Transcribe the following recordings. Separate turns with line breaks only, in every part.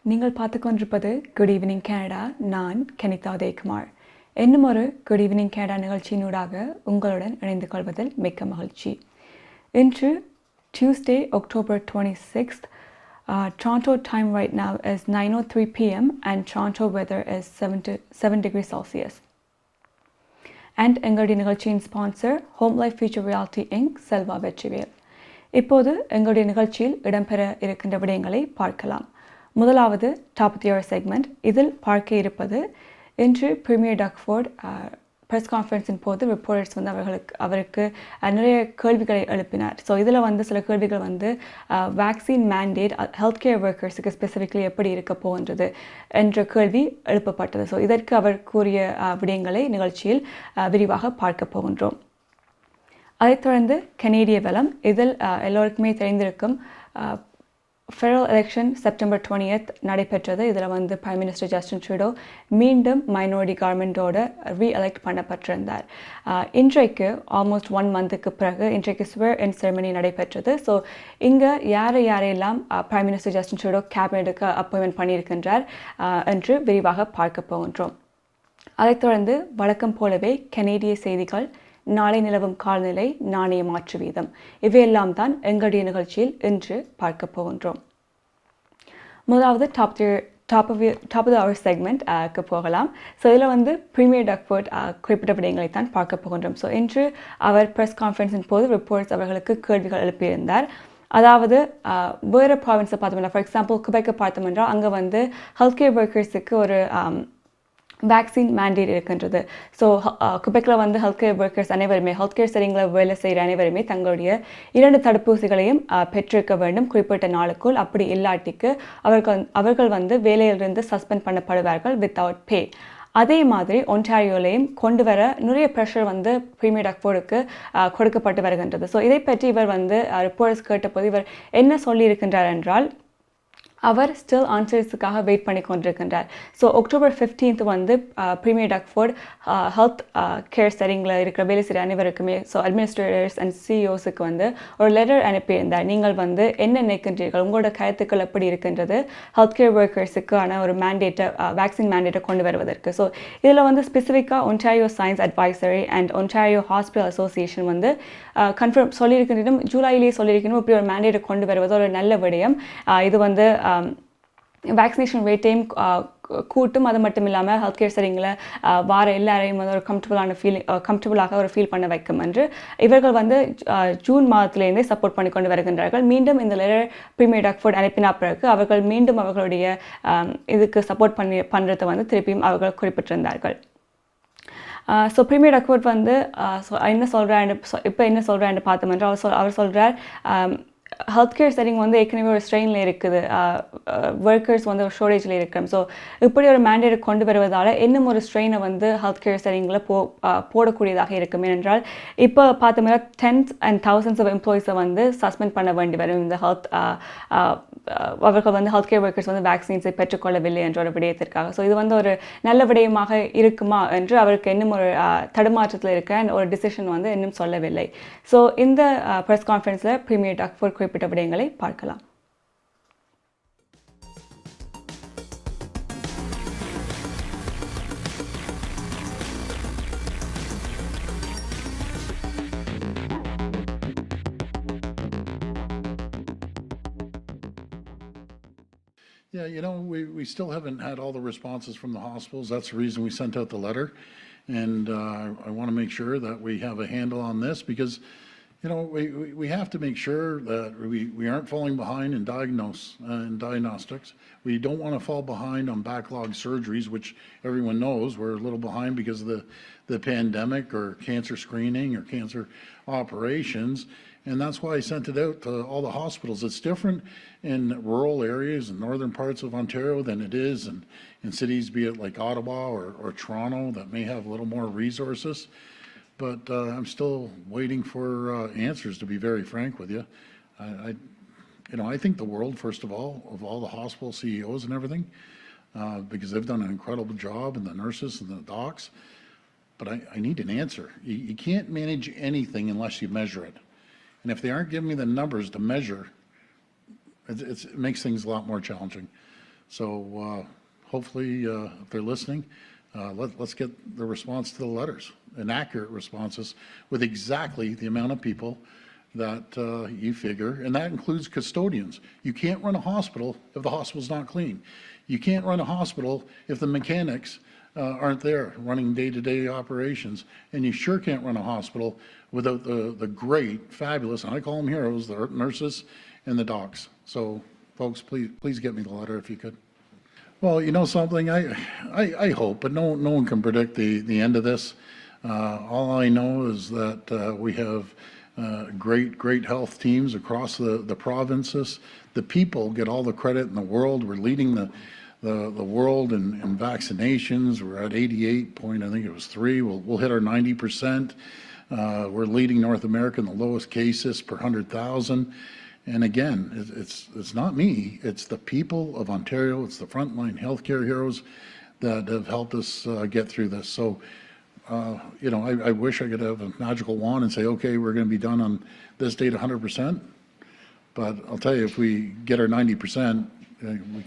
நீங்கள் பார்த்து கொண்டிருப்பது குட் ஈவினிங் கனடா. நான் கனிதா உதயகுமார். இன்னும் ஒரு குட் ஈவினிங் கனடா நிகழ்ச்சியினூடாக உங்களுடன் இணைந்து கொள்வதில் மிக்க மகிழ்ச்சி. இன்று Tuesday, October 26th, Toronto time right now is 9:03 p.m. and Toronto weather is 7 degrees Celsius. And எங்களுடைய நிகழ்ச்சியின் sponsor home life future reality Inc Selva Vetrivel. இப்போது எங்களுடைய நிகழ்ச்சியில் இடம்பெற இருக்கின்ற விடயங்களை பார்க்கலாம். முதலாவது top of the year segment. இதில் பார்க்க இருப்பது இன்று பிரீமியர் டக்ஃபோர்ட் ப்ரெஸ் கான்ஃபரன்ஸின் போது ரிப்போர்ட்டர்ஸ் வந்து அவருக்கு நிறைய கேள்விகளை எழுப்பினார். ஸோ இதில் சில கேள்விகள் வேக்சின் மேண்டேட் ஹெல்த் கேர் ஒர்க்கர்ஸுக்கு ஸ்பெசிஃபிக்லி எப்படி இருக்க போகின்றது என்ற கேள்வி எழுப்பப்பட்டது. ஸோ இதற்கு அவர் கூறிய விடயங்களை நிகழ்ச்சியில் விரிவாக பார்க்க போகின்றோம். அதைத் தொடர்ந்து கனேடிய வலம். இதில் எல்லோருக்குமே தெரிந்திருக்கும் ஃபெடரல் எலெக்ஷன் செப்டம்பர் 20th நடைபெற்றது. இதில் பிரைம் மினிஸ்டர் ஜஸ்டின் ட்ரூடோ மீண்டும் மைனாரிட்டி கவர்மெண்ட்டோட ரீஎலெக்ட் பண்ணப்பட்டிருந்தார். இன்றைக்கு ஆல்மோஸ்ட் 1 மந்த்துக்கு பிறகு இன்றைக்கு ஸ்வேர் இன் செரமனி நடைபெற்றது. ஸோ இங்கே யாரையெல்லாம் பிரைம் மினிஸ்டர் ஜஸ்டின் ட்ரூடோ கேபினெட்டுக்கு அப்பாயின்மெண்ட் பண்ணியிருக்கின்றார் என்று விரிவாக பார்க்க போகின்றோம். அதைத் தொடர்ந்து வழக்கம் போலவே கனேடிய செய்திகள், நாளை நிலவும் காலநிலை, நாணய மாற்று வீதம், இவையெல்லாம் தான் எங்களுடைய நிகழ்ச்சியில் இன்று பார்க்க போகின்றோம். முதலாவது டாப் ஆஃப் த அவர் செக்மெண்ட்க்கு போகலாம். ஸோ இதில் பிரீமியர் டக்ஃபோர்ட் குறிப்பிட்ட விடயங்களை தான் பார்க்க போகின்றோம். ஸோ இன்று அவர் ப்ரெஸ் கான்ஃபரன்ஸின் போது ரிப்போர்ட்ஸ் அவர்களுக்கு கேள்விகள் எழுப்பியிருந்தார். அதாவது வேறு ப்ராவின்ஸை பார்த்தோம்னா, ஃபார் எக்ஸாம்பிள் குபெக்கை பார்த்தோம்னா அங்கே ஹெல்த் கேர் ஒர்க்கர்ஸுக்கு ஒரு வேக்சின் மேண்டேட் இருக்கின்றது. ஸோ குபெக்கில் ஹெல்த் கேர் ஒர்க்கர்ஸ் அனைவருமே, ஹெல்த் கேர் செட்டிங்கில் வேலை செய்கிற அனைவருமே தங்களுடைய 2 தடுப்பூசிகளையும் பெற்றிருக்க வேண்டும் குறிப்பிட்ட நாளுக்குள். அப்படி இல்லாட்டிக்கு அவர்கள் வேலையிலிருந்து சஸ்பெண்ட் பண்ணப்படுவார்கள் வித்தவுட் பே. அதே மாதிரி ஒன்டாரியோலையும் கொண்டு வர நிறைய ப்ரெஷர் பிரீமியர் டக்ஃபோர்டுக்கு கொடுக்கப்பட்டு வருகின்றது. ஸோ இதை பற்றி இவர் ரிப்போர்ட்ஸ் கேட்டபோது இவர் என்ன சொல்லியிருக்கின்றார் என்றால், அவர் ஸ்டில் ஆன்சர்ஸுக்காக வெயிட் பண்ணி கொண்டிருக்கின்றார். So October 15th premier Doug Ford health care செட்டிங்கில் இருக்கிற வேலை செய்கிற அனைவருக்குமே, ஸோ அட்மினிஸ்ட்ரேட்டர்ஸ் அண்ட் சிஇஓஸுக்கு ஒரு லெட்டர் அனுப்பியிருந்தார். நீங்கள் என்ன நினைக்கின்றீர்கள், உங்களோட கருத்துக்கள் எப்படி இருக்கின்றது ஹெல்த் கேர் ஒர்க்கர்ஸுக்கான ஒரு மேண்டேட்டை, வேக்சின் மேண்டேட்டை கொண்டு வருவதற்கு. ஸோ இதில் ஸ்பெசிஃபிக்காக Ontario science advisory and Ontario hospital association confirm சொல்லியிருக்கின்றோம், ஜூலையிலேயே சொல்லியிருக்கணும் இப்படி ஒரு மேண்டேட்டை கொண்டு வருவது ஒரு நல்ல விடயம். இது வேக்சினேஷன் ரேட்டையும் கூட்டும். அது மட்டும் இல்லாமல் ஹெல்த் கேர் செட்டிங்கில் வார எல்லாரையும் ஒரு கம்ஃபர்டபுளாக ஒரு ஃபீல் பண்ண வைக்கும் என்று இவர்கள் ஜூன் மாதத்திலேருந்தே சப்போர்ட் பண்ணி கொண்டு வருகின்றார்கள். மீண்டும் இந்த லெட்டர் பிரீமியர் டக்ஃபோர்ட் அனுப்பின பிறகு அவர்கள் மீண்டும் அவர்களுடைய இதுக்கு சப்போர்ட் பண்ணுறதை திருப்பியும் அவர்கள் குறிப்பிட்டிருந்தார்கள். ஸோ பிரீமியர் டக்ஃபோர்ட் என்ன சொல்கிறான்னு பார்த்தோம்னா அவர் சொல்கிறார், ஹெல்த் கேர் செட்டிங் ஏற்கனவே ஒரு ஸ்ட்ரெயினில் இருக்குது, ஒர்க்கர்ஸ் ஒரு ஷோர்டேஜில் இருக்கிறோம். ஸோ இப்படி ஒரு மேண்டேட்டை கொண்டு வருவதால் இன்னும் ஒரு ஸ்ட்ரெயினை ஹெல்த் கேர் செட்டிங்கில் போடக்கூடியதாக இருக்கும். ஏனென்றால் இப்போ பார்த்தோம்னா tens and thousands of எம்ப்ளாயிஸை சஸ்பெண்ட் பண்ண வேண்டி வரும். இந்த அவர்கள் ஹெல்த் கேர் ஒர்க்கர்ஸ் வேக்சின்ஸை பெற்றுக்கொள்ளவில்லை என்ற ஒரு விடயத்திற்காக. ஸோ இது ஒரு நல்ல விடயமாக இருக்குமா என்று அவருக்கு இன்னும் ஒரு தடுமாற்றத்தில் இருக்க ஒரு டிசிஷன் இன்னும் சொல்லவில்லை. ஸோ இந்த ப்ரெஸ் கான்ஃபரன்ஸில் பிரீமியர் டக்ஃபோர்ட் குறிப்பிட்ட விடயங்களை பார்க்கலாம்.
Yeah, we still haven't had all the responses from the hospitals. That's the reason we sent out the letter. And I want to make sure that we have a handle on this because, we have to make sure that we aren't falling behind in diagnostics. We don't want to fall behind on backlog surgeries, which everyone knows we're a little behind because of the pandemic or cancer screening or cancer operations. And that's why I sent it out to all the hospitals. It's different in rural areas in northern parts of Ontario than it is in cities, be it like Ottawa or Toronto, that may have a little more resources. But I'm still waiting for answers, to be very frank with you. I think the world, first of all the hospital CEOs and everything, because they've done an incredible job, and the nurses and the docs. But I need an answer. You can't manage anything unless you measure it. And if they aren't giving me the numbers to measure, it makes things a lot more challenging. So hopefully, if they're listening, let's get the response to the letters, and accurate responses with exactly the amount of people that you figure, and that includes custodians. You can't run a hospital if the hospital's not clean. You can't run a hospital if the mechanics aren't there running day-to-day operations, and you sure can't run a hospital without the great, fabulous, and I call them heroes, the nurses and the docs. So, folks, please get me the letter if you could. Well, you know something, I hope, but no one can predict the end of this. All I know is that we have great health teams across the provinces. The people get all the credit in the world. We're leading the world in vaccinations. We're at 88 point, I think it was 3. We'll hit our 90%. We're leading North America in the lowest cases per 100,000. And again, it's not me, it's the people of Ontario, it's the frontline healthcare heroes that have helped us get through this. So, you know, I wish I could have a magical wand and say, okay, we're going to be done on this date 100%. But I'll tell you, if we get our 90%, we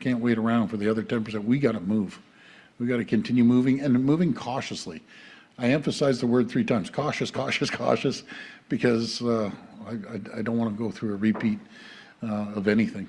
can't wait around for the other 10%. We got to move. We got to continue moving, and moving cautiously. I emphasize the word 3 times: cautious, cautious, cautious, because I don't want to go through a repeat of anything.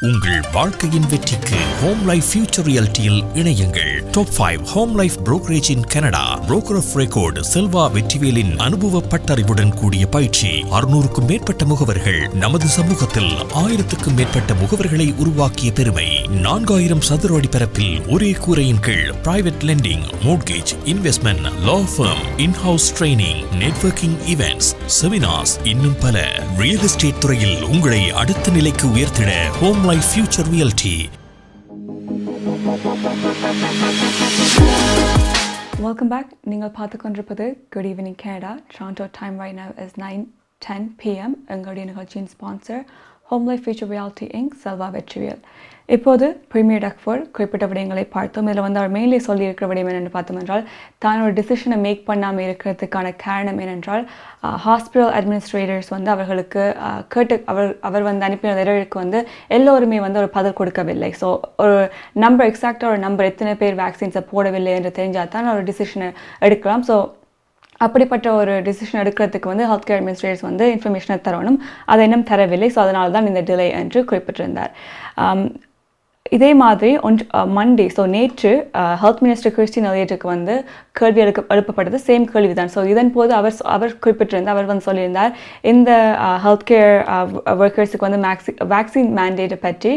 உங்கள் வாழ்க்கையின் வெற்றிக்கு home life future ரியாலிட்டியில் இணையுங்கள். Top 5 home life brokerage in Canada. Broker of record Selva வெற்றிவேலின் அனுபவ பட்டறிவுடன் கூடிய பயிற்சி. 600க்கும் மேற்பட்ட முகவர்கள். நமது சமூகத்தில் 1000க்கும் மேற்பட்ட முகவர்களை உருவாக்கிய பெருமை. 4000 சதுர அடி பரப்பில் ஒரே கூரையின் கீழ் private lending, mortgage, investment, law firm, in house training, networking events, seminars, இன்னும் பல. ரியல் எஸ்டேட் துறையில் உங்களை அடுத்த நிலைக்கு உயர்த்திட home life future reality.
Welcome back. நீங்கள் பார்த்து கொண்டிருப்பது Good Evening Canada. Toronto time right now is 9:10 p.m. எங்களுடைய நிகழ்ச்சியின் sponsor Home Life Future Reality Inc. Selva Vetrivel. இப்போது பிரீமியர் டக்ஃபோர்ட் குறிப்பிட்ட விடயங்களை பார்த்தோம். இதில் வந்து அவர் மெயின்லி சொல்லியிருக்கிற விடயம் என்னென்னு பார்த்தோம் என்றால், தான் ஒரு டிசிஷனை மேக் பண்ணாமல் இருக்கிறதுக்கான காரணம் என்னென்றால், ஹாஸ்பிட்டல் அட்மினிஸ்ட்ரேட்டர்ஸ் வந்து அவர்களுக்கு அவர் வந்து அனுப்பின லெட்டருக்கு வந்து எல்லோருமே வந்து ஒரு பதில் கொடுக்கவில்லை. ஸோ ஒரு நம்பர், எக்ஸாக்டாக ஒரு நம்பர், எத்தனை பேர் வேக்சின்ஸை போடவில்லை என்று தெரிஞ்சால் தான் ஒரு டிசிஷனை எடுக்கலாம். ஸோ அப்படிப்பட்ட ஒரு டிசிஷன் எடுக்கிறதுக்கு வந்து ஹெல்த் கேர் அட்மினிஸ்ட்ரேட்டர்ஸ் வந்து இன்ஃபர்மேஷனை தரணும். அதை இன்னும் தரவில்லை. ஸோ அதனால தான் இந்த டிலே என்று குறிப்பிட்டிருந்தார். இதே மாதிரி மண்டே, ஸோ நேற்று ஹெல்த் மினிஸ்டர் கிறிஸ்டின் எலியட்டுக்கு வந்து கேள்வி எழுப்பப்பட்டது. சேம் கேள்வி தான். ஸோ இதன் போது அவர் குறிப்பிட்டிருந்தார், அவர் வந்து சொல்லியிருந்தார், இந்த ஹெல்த் கேர் ஒர்க்கர்ஸுக்கு வந்து வேக்சின் மேண்டேட்டை பற்றி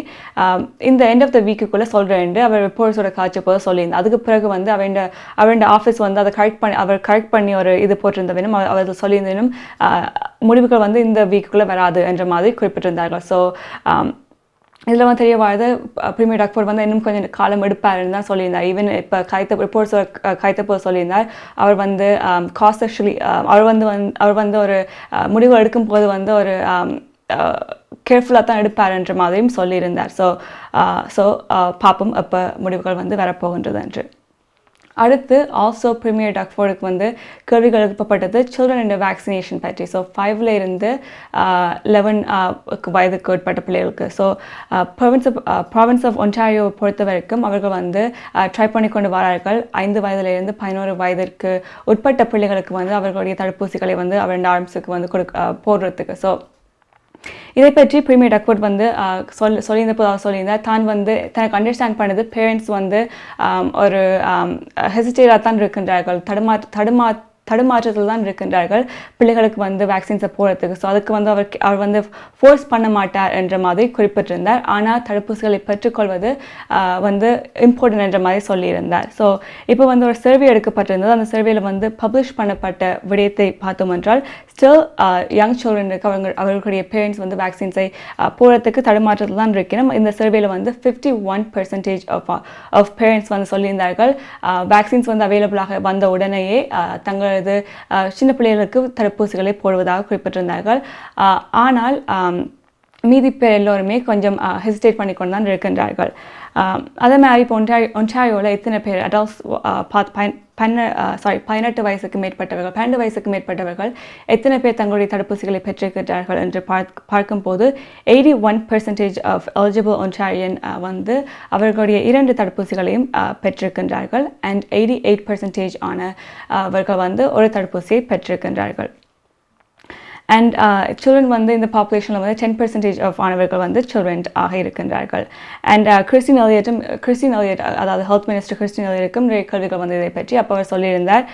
இந்த எண்ட் ஆஃப் த வீக்குள்ளே சொல்கிறேன் என்று அவர் ரிப்போர்ட்ஸோட காய்ச்ச போது சொல்லியிருந்தார். அதுக்கு பிறகு வந்து அவருடைய ஆஃபீஸ் வந்து அதை கரெக்ட் பண்ணி ஒரு இது போட்டிருந்த வேணும், அவர் சொல்லியிருந்தேனும் முடிவுகள் வந்து இந்த வீக்குள்ளே வராது என்ற மாதிரி குறிப்பிட்டிருந்தார்கள். ஸோ இதில் வந்து தெரிய வாழ்து பிரீமியர் டக்ஃபோர்ட் வந்து இன்னும் கொஞ்சம் காலம் எடுப்பாருன்னு தான் சொல்லியிருந்தார். ஈவன் இப்போ கைத்தப்போ சொல்லியிருந்தார், அவர் வந்து காஸ்ட்லி அவர் வந்து ஒரு முடிவு எடுக்கும் போது வந்து ஒரு கேர்ஃபுல்லாக தான் எடுப்பாருன்ற மாதிரியும் சொல்லியிருந்தார். ஸோ பார்ப்போம் எப்போ முடிவுகள் வந்து வரப்போகின்றது என்று. அடுத்து ஆல்சோ பிரீமியர் டக்ஃபோர்டுக்கு வந்து கேள்விகள் எழுப்பப்பட்டது சில்ட்ரன் அண்ட் வேக்சினேஷன் பற்றி. ஸோ 5ல் இருந்து 11 வயதுக்கு உட்பட்ட பிள்ளைகளுக்கு. ஸோ ப்ராவின்ஸ் ஆஃப் ஒன்டாரியோ பொறுத்த வரைக்கும் அவர்கள் வந்து ட்ரை பண்ணி கொண்டு வரார்கள். 5 வயதிலிருந்து 11 வயதிற்கு உட்பட்ட பிள்ளைகளுக்கு வந்து அவர்களுடைய தடுப்பூசிகளை வந்து அவருடைய ஆர்ம்ஸுக்கு வந்து போடுறதுக்கு. ஸோ இதை பற்றி பிரீமியர் டக்ஃபோர்ட் வந்து சொல்லியிருந்தார், தான் வந்து தனக்கு அண்டர்ஸ்டாண்ட் பண்ணது பேரண்ட்ஸ் வந்து ஒரு ஹெசிடேட்டாக தான் இருக்கின்றார்கள், தடுமாற்றத்தில் தான் இருக்கின்றார்கள் பிள்ளைகளுக்கு வந்து வேக்சின்ஸை போடுறதுக்கு. ஸோ அதுக்கு வந்து அவர் வந்து ஃபோர்ஸ் பண்ண மாட்டார் என்ற மாதிரி குறிப்பிட்டிருந்தார். ஆனால் தடுப்பூசிகளை பெற்றுக்கொள்வது வந்து இம்பார்ட்டன்ட் என்ற மாதிரி சொல்லியிருந்தார். ஸோ இப்போ வந்து ஒரு சர்வே எடுக்கப்பட்டிருந்தது. அந்த சர்வேயில் வந்து பப்ளிஷ் பண்ணப்பட்ட விடயத்தை பார்த்தோம் என்றால், ஸ்டில் யங் சில்ட்ரனுக்கு அவர்களுடைய பேரண்ட்ஸ் வந்து வேக்சின்ஸை போடுறதுக்கு தடுமாற்றத்தில் தான் இருக்கணும். இந்த சர்வேயில் வந்து 51% ஆஃப் பேரண்ட்ஸ் வந்து சொல்லியிருந்தார்கள் வேக்சின்ஸ் வந்து அவைலபிளாக வந்த உடனேயே தங்களது சின்ன பிள்ளைகளுக்கு தடுப்பூசிகளை போடுவதாக குறிப்பிட்டிருந்தார்கள். ஆனால் மீதி பேர் எல்லோருமே கொஞ்சம் ஹெசிடேட் பண்ணி கொண்டு தான் இருக்கின்றார்கள். அதே மாதிரி இப்போ ஒன்டாரியோவில் எத்தனை பேர் அடல்ட்ஸ் 18 வயசுக்கு மேற்பட்டவர்கள் 12 வயசுக்கு மேற்பட்டவர்கள் எத்தனை பேர் தங்களுடைய தடுப்பூசிகளை பெற்றிருக்கிறார்கள் என்று பார்க்கும்போது 81% ஆஃப் எலிஜிபிள் ஒன்டாரியன் வந்து அவர்களுடைய 2 தடுப்பூசிகளையும் பெற்றிருக்கின்றார்கள். அண்ட் 88% அவர்கள் வந்து ஒரு தடுப்பூசியை பெற்றிருக்கின்றார்கள். அண்ட் சில்ட்ரன் வந்து இந்த பாப்புலேஷனில் வந்து 10% ஆஃப் ஆனவர்கள் வந்து சில்ட்ரன் ஆக இருக்கின்றார்கள். அண்ட் கிறிஸ்டின் எலியட் அதாவது ஹெல்த் மினிஸ்டர் கிறிஸ்டின் எலியட்டுக்கும் நிறைய கேள்விகள் வந்து இதை பற்றி அப்போ அவர் சொல்லியிருந்தார்.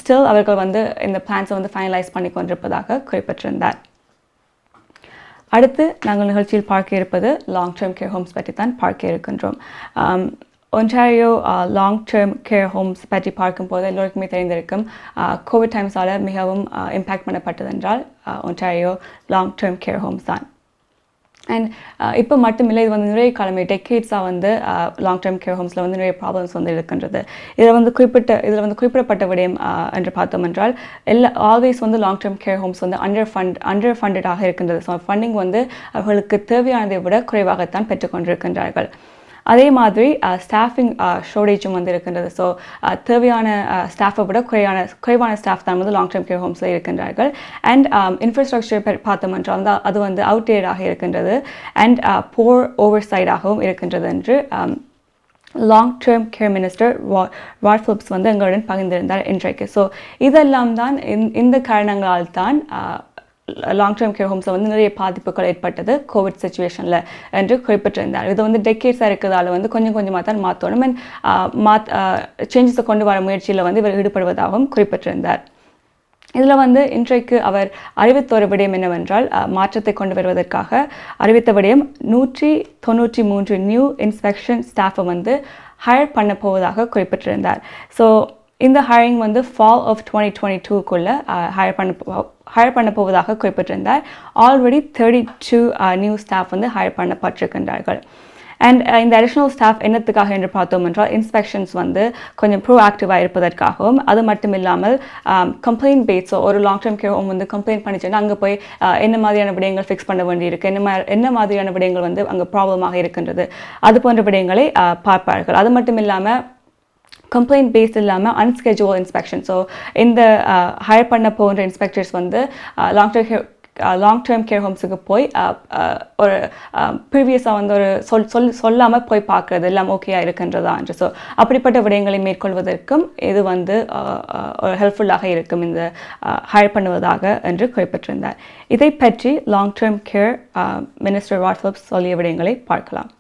ஸ்டில் அவர்கள் வந்து இந்த பிளான்ஸை வந்து ஃபைனலைஸ் பண்ணி கொண்டிருப்பதாக குறிப்பிட்டிருந்தார். அடுத்து நாங்கள் நிகழ்ச்சியில் பார்க்க இருப்பது லாங் டேர்ம் கேர் ஹோம்ஸ் பற்றி தான் பார்க்க இருக்கின்றோம். Ontario long term care homes பற்றி பார்க்கும்போது எல்லோருக்குமே தெரிந்திருக்கும் கோவிட் டைம்ஸால் மிகவும் இம்பேக்ட் பண்ணப்பட்டதென்றால் Ontario long term care homes தான். அண்ட் இப்போ மட்டுமில்லை, இது வந்து நிறைய காலமே டெக்கேட்ஸாக வந்து லாங் டேர்ம் கேர் ஹோம்ஸில் வந்து நிறைய ப்ராப்ளம்ஸ் வந்து இருக்கின்றது. இதில் வந்து குறிப்பிடப்பட்ட விடயம் என்று பார்த்தோம் என்றால் ஆல்வேஸ் வந்து லாங் டேர்ம் கேர் ஹோம்ஸ் வந்து அண்டர் ஃபண்டடாக இருக்கின்றது. ஸோ ஃபண்டிங் வந்து அவர்களுக்கு தேவையானதை விட குறைவாகத்தான் பெற்றுக்கொண்டிருக்கின்றார்கள். அதே மாதிரி ஸ்டாஃபிங் ஷோர்டேஜும் வந்து இருக்கின்றது. ஸோ தேவையான ஸ்டாஃபை விட குறைவான ஸ்டாஃப் தான் வந்து லாங் டேர்ம் கேர் ஹோம்ஸில் இருக்கின்றார்கள். அண்ட் இன்ஃப்ராஸ்ட்ரக்சர் பார்த்தோம் என்றால் அது வந்து அவுட்டேடாக இருக்கின்றது. அண்ட் போர் ஓவர்சைடாகவும் இருக்கின்றது என்று long term care minister Rod Phillips வந்து எங்களுடன் பகிர்ந்திருந்தார் இன்றைக்கு. ஸோ இதெல்லாம் தான் இந்த காரணங்களால் தான் லாங் டேர்ம் கேர் ஹோம்ஸில் வந்து நிறைய பாதிப்புகள் ஏற்பட்டது கோவிட் சுச்சுவேஷனில் என்று குறிப்பிட்டிருந்தார். இது வந்து டெக்கேட்ஸாக இருக்கிறதால வந்து கொஞ்சம் கொஞ்சமாக தான் மாற்றணும் அண்ட் சேஞ்சஸை கொண்டு வர முயற்சியில் வந்து இவர் ஈடுபடுவதாகவும் குறிப்பிட்டிருந்தார். இதில் வந்து இன்றைக்கு அவர் அறிவித்த ஒரு விடயம் என்னவென்றால் மாற்றத்தை கொண்டு வருவதற்காக அறிவித்த விடயம் 193 நியூ இன்ஸ்பெக்ஷன் ஸ்டாஃபை வந்து ஹையர் பண்ண போவதாக குறிப்பிட்டிருந்தார். ஸோ இந்த ஹையரிங் வந்து ஃபால் ஆஃப் 2022க்குள்ளே ஹையர் பண்ண போவதாக குறிப்பிட்டிருந்தார். ஆல்ரெடி 32 நியூ ஸ்டாஃப் வந்து ஹையர் பண்ணப்பட்டிருக்கின்றார்கள். அண்ட் இந்த அடிஷ்னல் ஸ்டாஃப் என்னத்துக்காக என்று பார்த்தோம் என்றால் இன்ஸ்பெக்ஷன்ஸ் வந்து கொஞ்சம் ப்ரோஆக்டிவாக இருப்பதற்காகவும், அது மட்டும் இல்லாமல் கம்ப்ளைண்ட் பேஸ் ஒரு லாங் டேர்ம் கேர் ஹோம் வந்து கம்ப்ளைண்ட் பண்ணிச்சுன்னா அங்கே போய் என்ன மாதிரியான விடயங்கள் ஃபிக்ஸ் பண்ண வேண்டியிருக்கு, என்ன மாதிரியான விடயங்கள் வந்து அங்கே ப்ராப்ளமாக இருக்கின்றது, அது போன்ற விடயங்களை பார்ப்பார்கள். அது மட்டும் இல்லாமல் கம்ப்ளைண்ட் பேஸ்ட் இல்லாமல் அன்ஸ்கெட்யூல் இன்ஸ்பெக்ஷன். ஸோ இந்த ஹையர் பண்ண போன்ற இன்ஸ்பெக்டர்ஸ் வந்து லாங் டேர்ம் கேர் ஹோம்ஸுக்கு போய் ஒரு ப்ரீவியஸாக வந்து ஒரு சொல்லாமல் போய் பார்க்குறது எல்லாம் ஓகேயாக இருக்கின்றதா என்று. ஸோ அப்படிப்பட்ட விடயங்களை மேற்கொள்வதற்கும் இது வந்து ஒரு ஹெல்ப்ஃபுல்லாக இருக்கும் இந்த ஹையர் பண்ணுவதாக என்று குறிப்பிட்டிருந்தார். இதை பற்றி long term care minister Rod Phillips சொல்லிய விடயங்களை பார்க்கலாம்.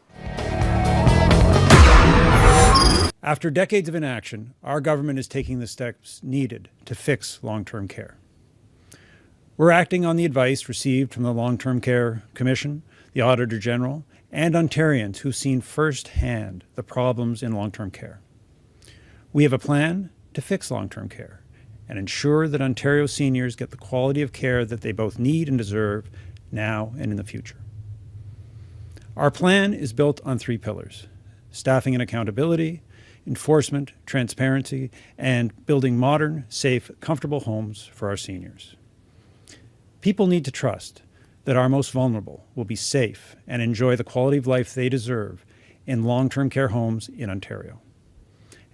After decades of inaction, our government is taking the steps needed to fix long-term care. We're acting on the advice received from the Long-Term Care Commission, the Auditor General, and Ontarians who've seen firsthand the problems in long-term care. We have a plan to fix long-term care and ensure that Ontario seniors get the quality of care that they both need and deserve now and in the future. Our plan is built on 3 pillars: staffing and accountability, enforcement, transparency, and building modern, safe, comfortable homes for our seniors. People need to trust that our most vulnerable will be safe and enjoy the quality of life they deserve in long-term care homes in Ontario.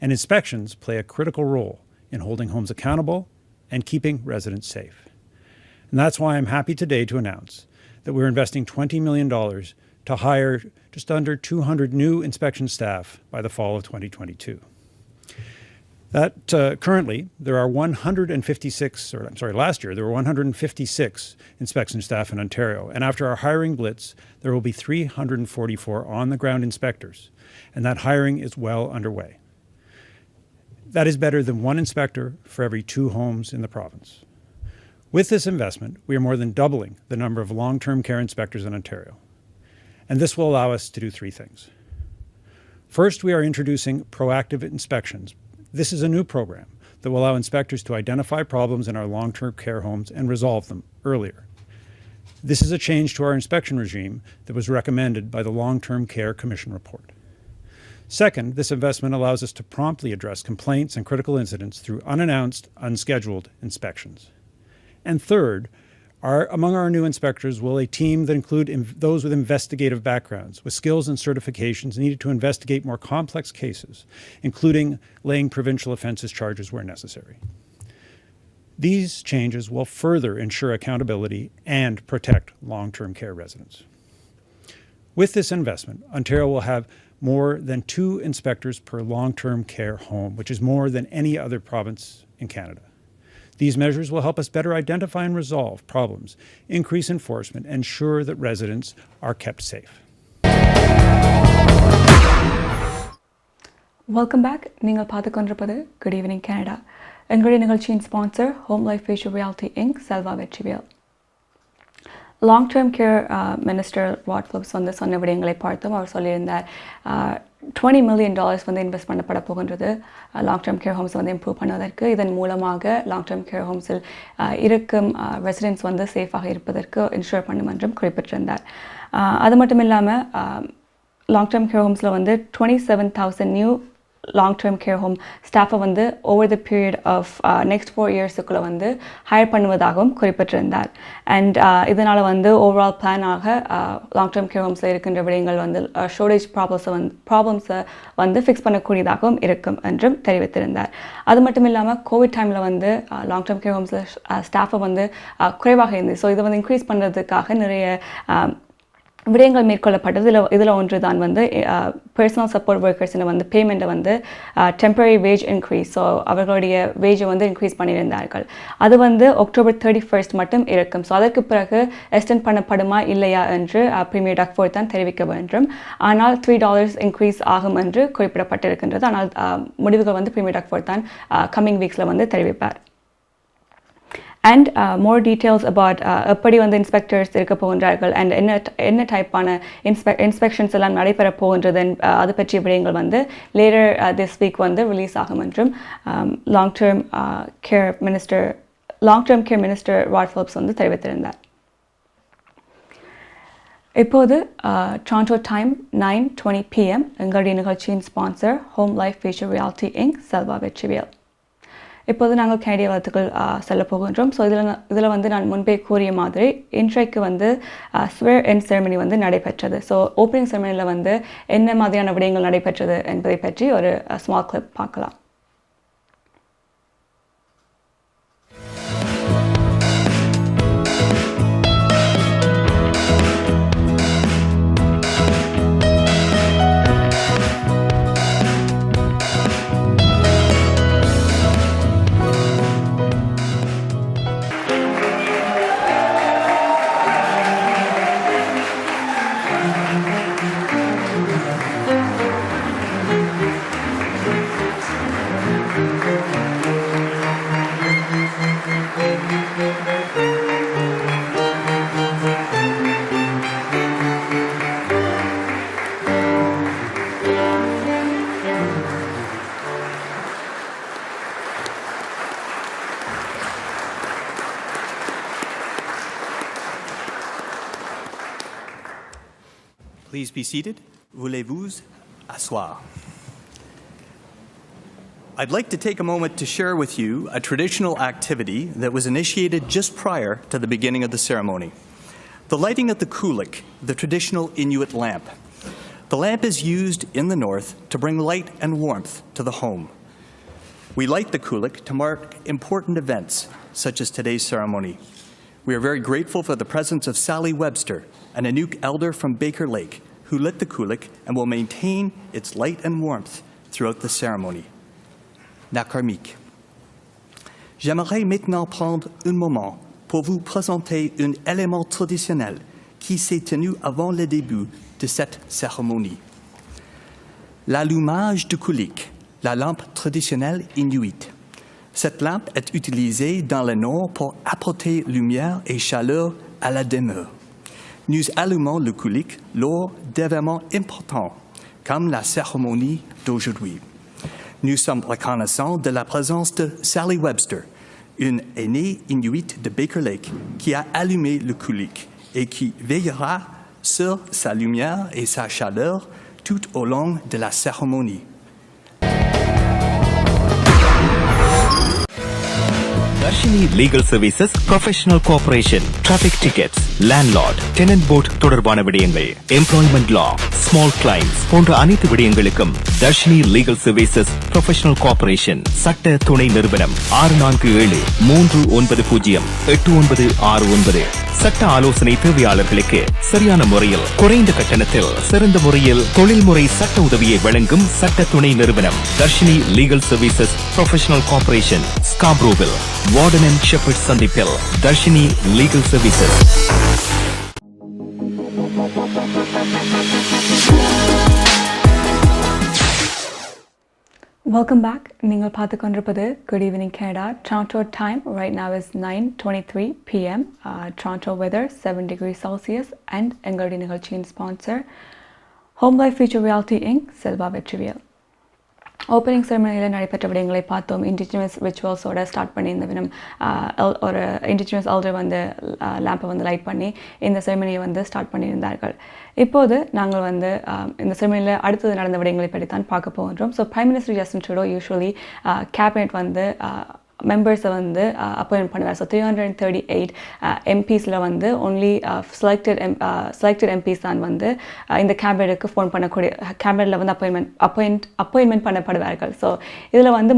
And inspections play a critical role in holding homes accountable and keeping residents safe. And that's why I'm happy today to announce that we're investing $20 million to hire just under 200 new inspection staff by the fall of 2022. Currently, there are 156, last year, there were 156 inspection staff in Ontario. And after our hiring blitz, there will be 344 on-the-ground inspectors. And that hiring is well underway. That is better than 1 inspector for every 2 homes in the province. With this investment, we are more than doubling the number of long-term care inspectors in Ontario. And this will allow us to do 3 things. First, we are introducing proactive inspections. This is a new program that will allow inspectors to identify problems in our long-term care homes and resolve them earlier. This is a change to our inspection regime that was recommended by the Long-Term Care Commission report. Second, this investment allows us to promptly address complaints and critical incidents through unannounced, unscheduled inspections. And third, Among our new inspectors will a team that include those with investigative backgrounds, with skills and certifications needed to investigate more complex cases, including laying provincial offences charges where necessary. These changes will further ensure accountability and protect long-term care residents. With this investment, Ontario will have more than 2 inspectors per long-term care home, which is more than any other province in Canada. These measures will help us better identify and resolve problems, increase enforcement, and ensure that residents are kept safe.
Welcome back. நீங்கள் பார்த்து கொண்டிருப்பது Good Evening Canada. எங்களுடைய நிகழ்ச்சியின் sponsor Home Life Future Realty Inc. Selva Vetrivel. Long term care minister வாட் Phillips வந்து சொன்ன விடயங்களை பார்த்தோம். அவர் சொல்லியிருந்தார் $20 million வந்து இன்வெஸ்ட் பண்ணப்பட போகின்றது லாங் டேர்ம் கேர் ஹோம்ஸ் வந்து இம்ப்ரூவ் பண்ணுவதற்கு. இதன் மூலமாக லாங் டேர்ம் கேர் ஹோம்ஸில் இருக்கும் ரெசிடென்ட்ஸ் வந்து சேஃபாக இருப்பதற்கு இன்ஷூர் பண்ணும் என்றும் குறிப்பிட்டிருந்தார். அது மட்டும் இல்லாமல் லாங் டேர்ம் கேர் ஹோம்ஸில் வந்து 27,000 நியூ long-term care home ஸ்டாஃபை வந்து over the period of next 4 இயர்ஸுக்குள்ளே வந்து ஹையர் பண்ணுவதாகவும் குறிப்பிட்டிருந்தார். அண்ட் இதனால் வந்து ஓவரால் பிளானாக லாங்-டேர்ம் கேர் ஹோம்ஸில் இருக்கின்ற விடயங்கள் வந்து ஷோர்டேஜ் ப்ராப்ளம்ஸை வந்து ஃபிக்ஸ் பண்ணக்கூடியதாகவும் இருக்கும் என்றும் தெரிவித்திருந்தார். அது மட்டும் இல்லாமல் கோவிட் டைமில் வந்து லாங்-டேர்ம் கேர் ஹோம்ஸில் ஸ்டாஃபை வந்து குறைவாக இருந்தது. ஸோ இதை வந்து இன்க்ரீஸ் பண்ணுறதுக்காக நிறைய விடயங்கள் மேற்கொள்ளப்பட்டது. இதில் ஒன்று தான் வந்து பர்சனல் சப்போர்ட் ஒர்க்கர்ஸில் வந்து பேமெண்ட்டை வந்து டெம்பரரி வேஜ் இன்க்ரீஸ், ஸோ அவர்களுடைய வேஜை வந்து இன்க்ரீஸ் பண்ணியிருந்தார்கள். அது வந்து October 31st மட்டும் இருக்கும். ஸோ அதற்கு பிறகு எக்ஸ்டெண்ட் பண்ணப்படுமா இல்லையா என்று பிரீமியர் டக்ஃபோர்ட் தான் தெரிவிக்க வேண்டும். ஆனால் $3 இன்க்ரீஸ் ஆகும் என்று குறிப்பிடப்பட்டிருக்கின்றது. ஆனால் முடிவுகள் வந்து பிரீமியர் டக்ஃபோர்ட் தான் கம்மிங் வீக்ஸில் வந்து தெரிவிப்பார். அண்ட் மோர் டீட்டெயில்ஸ் அபவுட் எப்படி வந்து இன்ஸ்பெக்டர்ஸ் இருக்க போகின்றார்கள் அண்ட் என்ன டைப்பான இன்ஸ்பெக்ஷன்ஸ் எல்லாம் நடைபெற போகின்றது அது பற்றிய விடயங்கள் வந்து லேட்டர் திஸ் வீக் வந்து ரிலீஸ் ஆகும் என்றும் லாங் டேர்ம் கேர் மினிஸ்டர் வாட் ஃபிலிப்ஸ் வந்து தெரிவித்திருந்தார். இப்போது டொரண்டோ டைம் 9:20 PM எங்களுடைய நிகழ்ச்சியின் sponsor home life future reality Inc. Selva Vetrivel. இப்போது நாங்கள் கனடிய வளத்துக்குள் செல்ல போகின்றோம். ஸோ இதில் வந்து நான் முன்பே கூறிய மாதிரி இன்றைக்கு வந்து ஸ்வேர் இன் செரமனி வந்து நடைபெற்றது. ஸோ ஓப்பனிங் செரமனியில் வந்து என்ன மாதிரியான விடயங்கள் நடைபெற்றது என்பதை பற்றி ஒரு ஸ்மால் கிளிப் பார்க்கலாம்.
Please be seated. Voulez-vous asseoir? I'd like to take a moment to share with you a traditional activity that was initiated just prior to the beginning of the ceremony. The lighting of the kulik, the traditional Inuit lamp. The lamp is used in the north to bring light and warmth to the home. We light the kulik to mark important events, such as today's ceremony. We are very grateful for the presence of Sally Webster, an Inuk elder from Baker Lake, who lit the kulik and will maintain its light and warmth throughout the ceremony. Nakarmik. J'aimerais maintenant prendre un moment pour vous présenter un élément traditionnel qui s'est tenu avant le début de cette cérémonie. L'allumage du kulik, la lampe traditionnelle inuite. Cette lampe est utilisée dans le nord pour apporter lumière et chaleur à la demeure. Nous allumons le kulik lors d'événements importants, comme la cérémonie d'aujourd'hui. Nous sommes reconnaissants de la présence de Sally Webster, une aînée inuit de Baker Lake, qui a allumé le kulik et qui veillera sur sa lumière et sa chaleur tout au long de la cérémonie.
Darshini Legal Services Professional Cooperation, Traffic Tickets, Landlord, Tenant Board தொடர்பான விடயங்கள், Employment Law, Small Clients போன்ற அனைத்து விடயங்களுக்கும் Darshini Legal Services Professional Cooperation சட்ட துணை நிறுவனம் 647-390-8969. சட்ட ஆலோசனை தேவையாளர்களுக்கு சரியான முறையில் குறைந்த கட்டணத்தில் சிறந்த முறையில் தொழில்முறை சட்ட உதவியை வழங்கும் சட்ட துணை நிறுவனம் Darshini legal services professional corporation, ஸ்காப்ரோவில், வார்டன் அண்ட் ஷெப்பர்ட் சந்திப்பில். Darshini legal services.
Welcome back. நீங்கள் பார்த்து கொண்டிருப்பது Good Evening Canada. Toronto time right now is 9:23 p.m. Toronto weather 7 degrees Celsius and எங்களுடைய நிகழ்ச்சியின் sponsor Home Life Future Realty Inc. Selva Vetrivel. Opening செரமனியில் நடைபெற்ற விடயங்களை பார்த்தோம். இண்டிஜினஸ் ரிச்சுவல்ஸோட ஸ்டார்ட் பண்ணி இந்த தினம் ஒரு இண்டிஜினஸ் எல்டர் வந்து லேம்பை வந்து லைட் பண்ணி இந்த செரமனியை வந்து ஸ்டார்ட் பண்ணியிருந்தார்கள். இப்போது நாங்கள் வந்து இந்த செரமனியில் அடுத்தது நடந்த விடயங்களை பற்றி தான் பார்க்க போகின்றோம். So prime minister Justin Trudeau usually cabinet வந்து மெம்பர்ஸை வந்து அப்பாயின்ட் பண்ணுவார். ஸோ 338 எம்பிஸில் வந்து ஒன்லி செலக்டட் எம்பிஸ் தான் வந்து இந்த கேபினெட்டுக்கு ஃபோன் பண்ணக்கூடிய கேபினெட்டில் வந்து அப்பாயின்மெண்ட் பண்ணப்படுவார்கள். ஸோ இதில் வந்து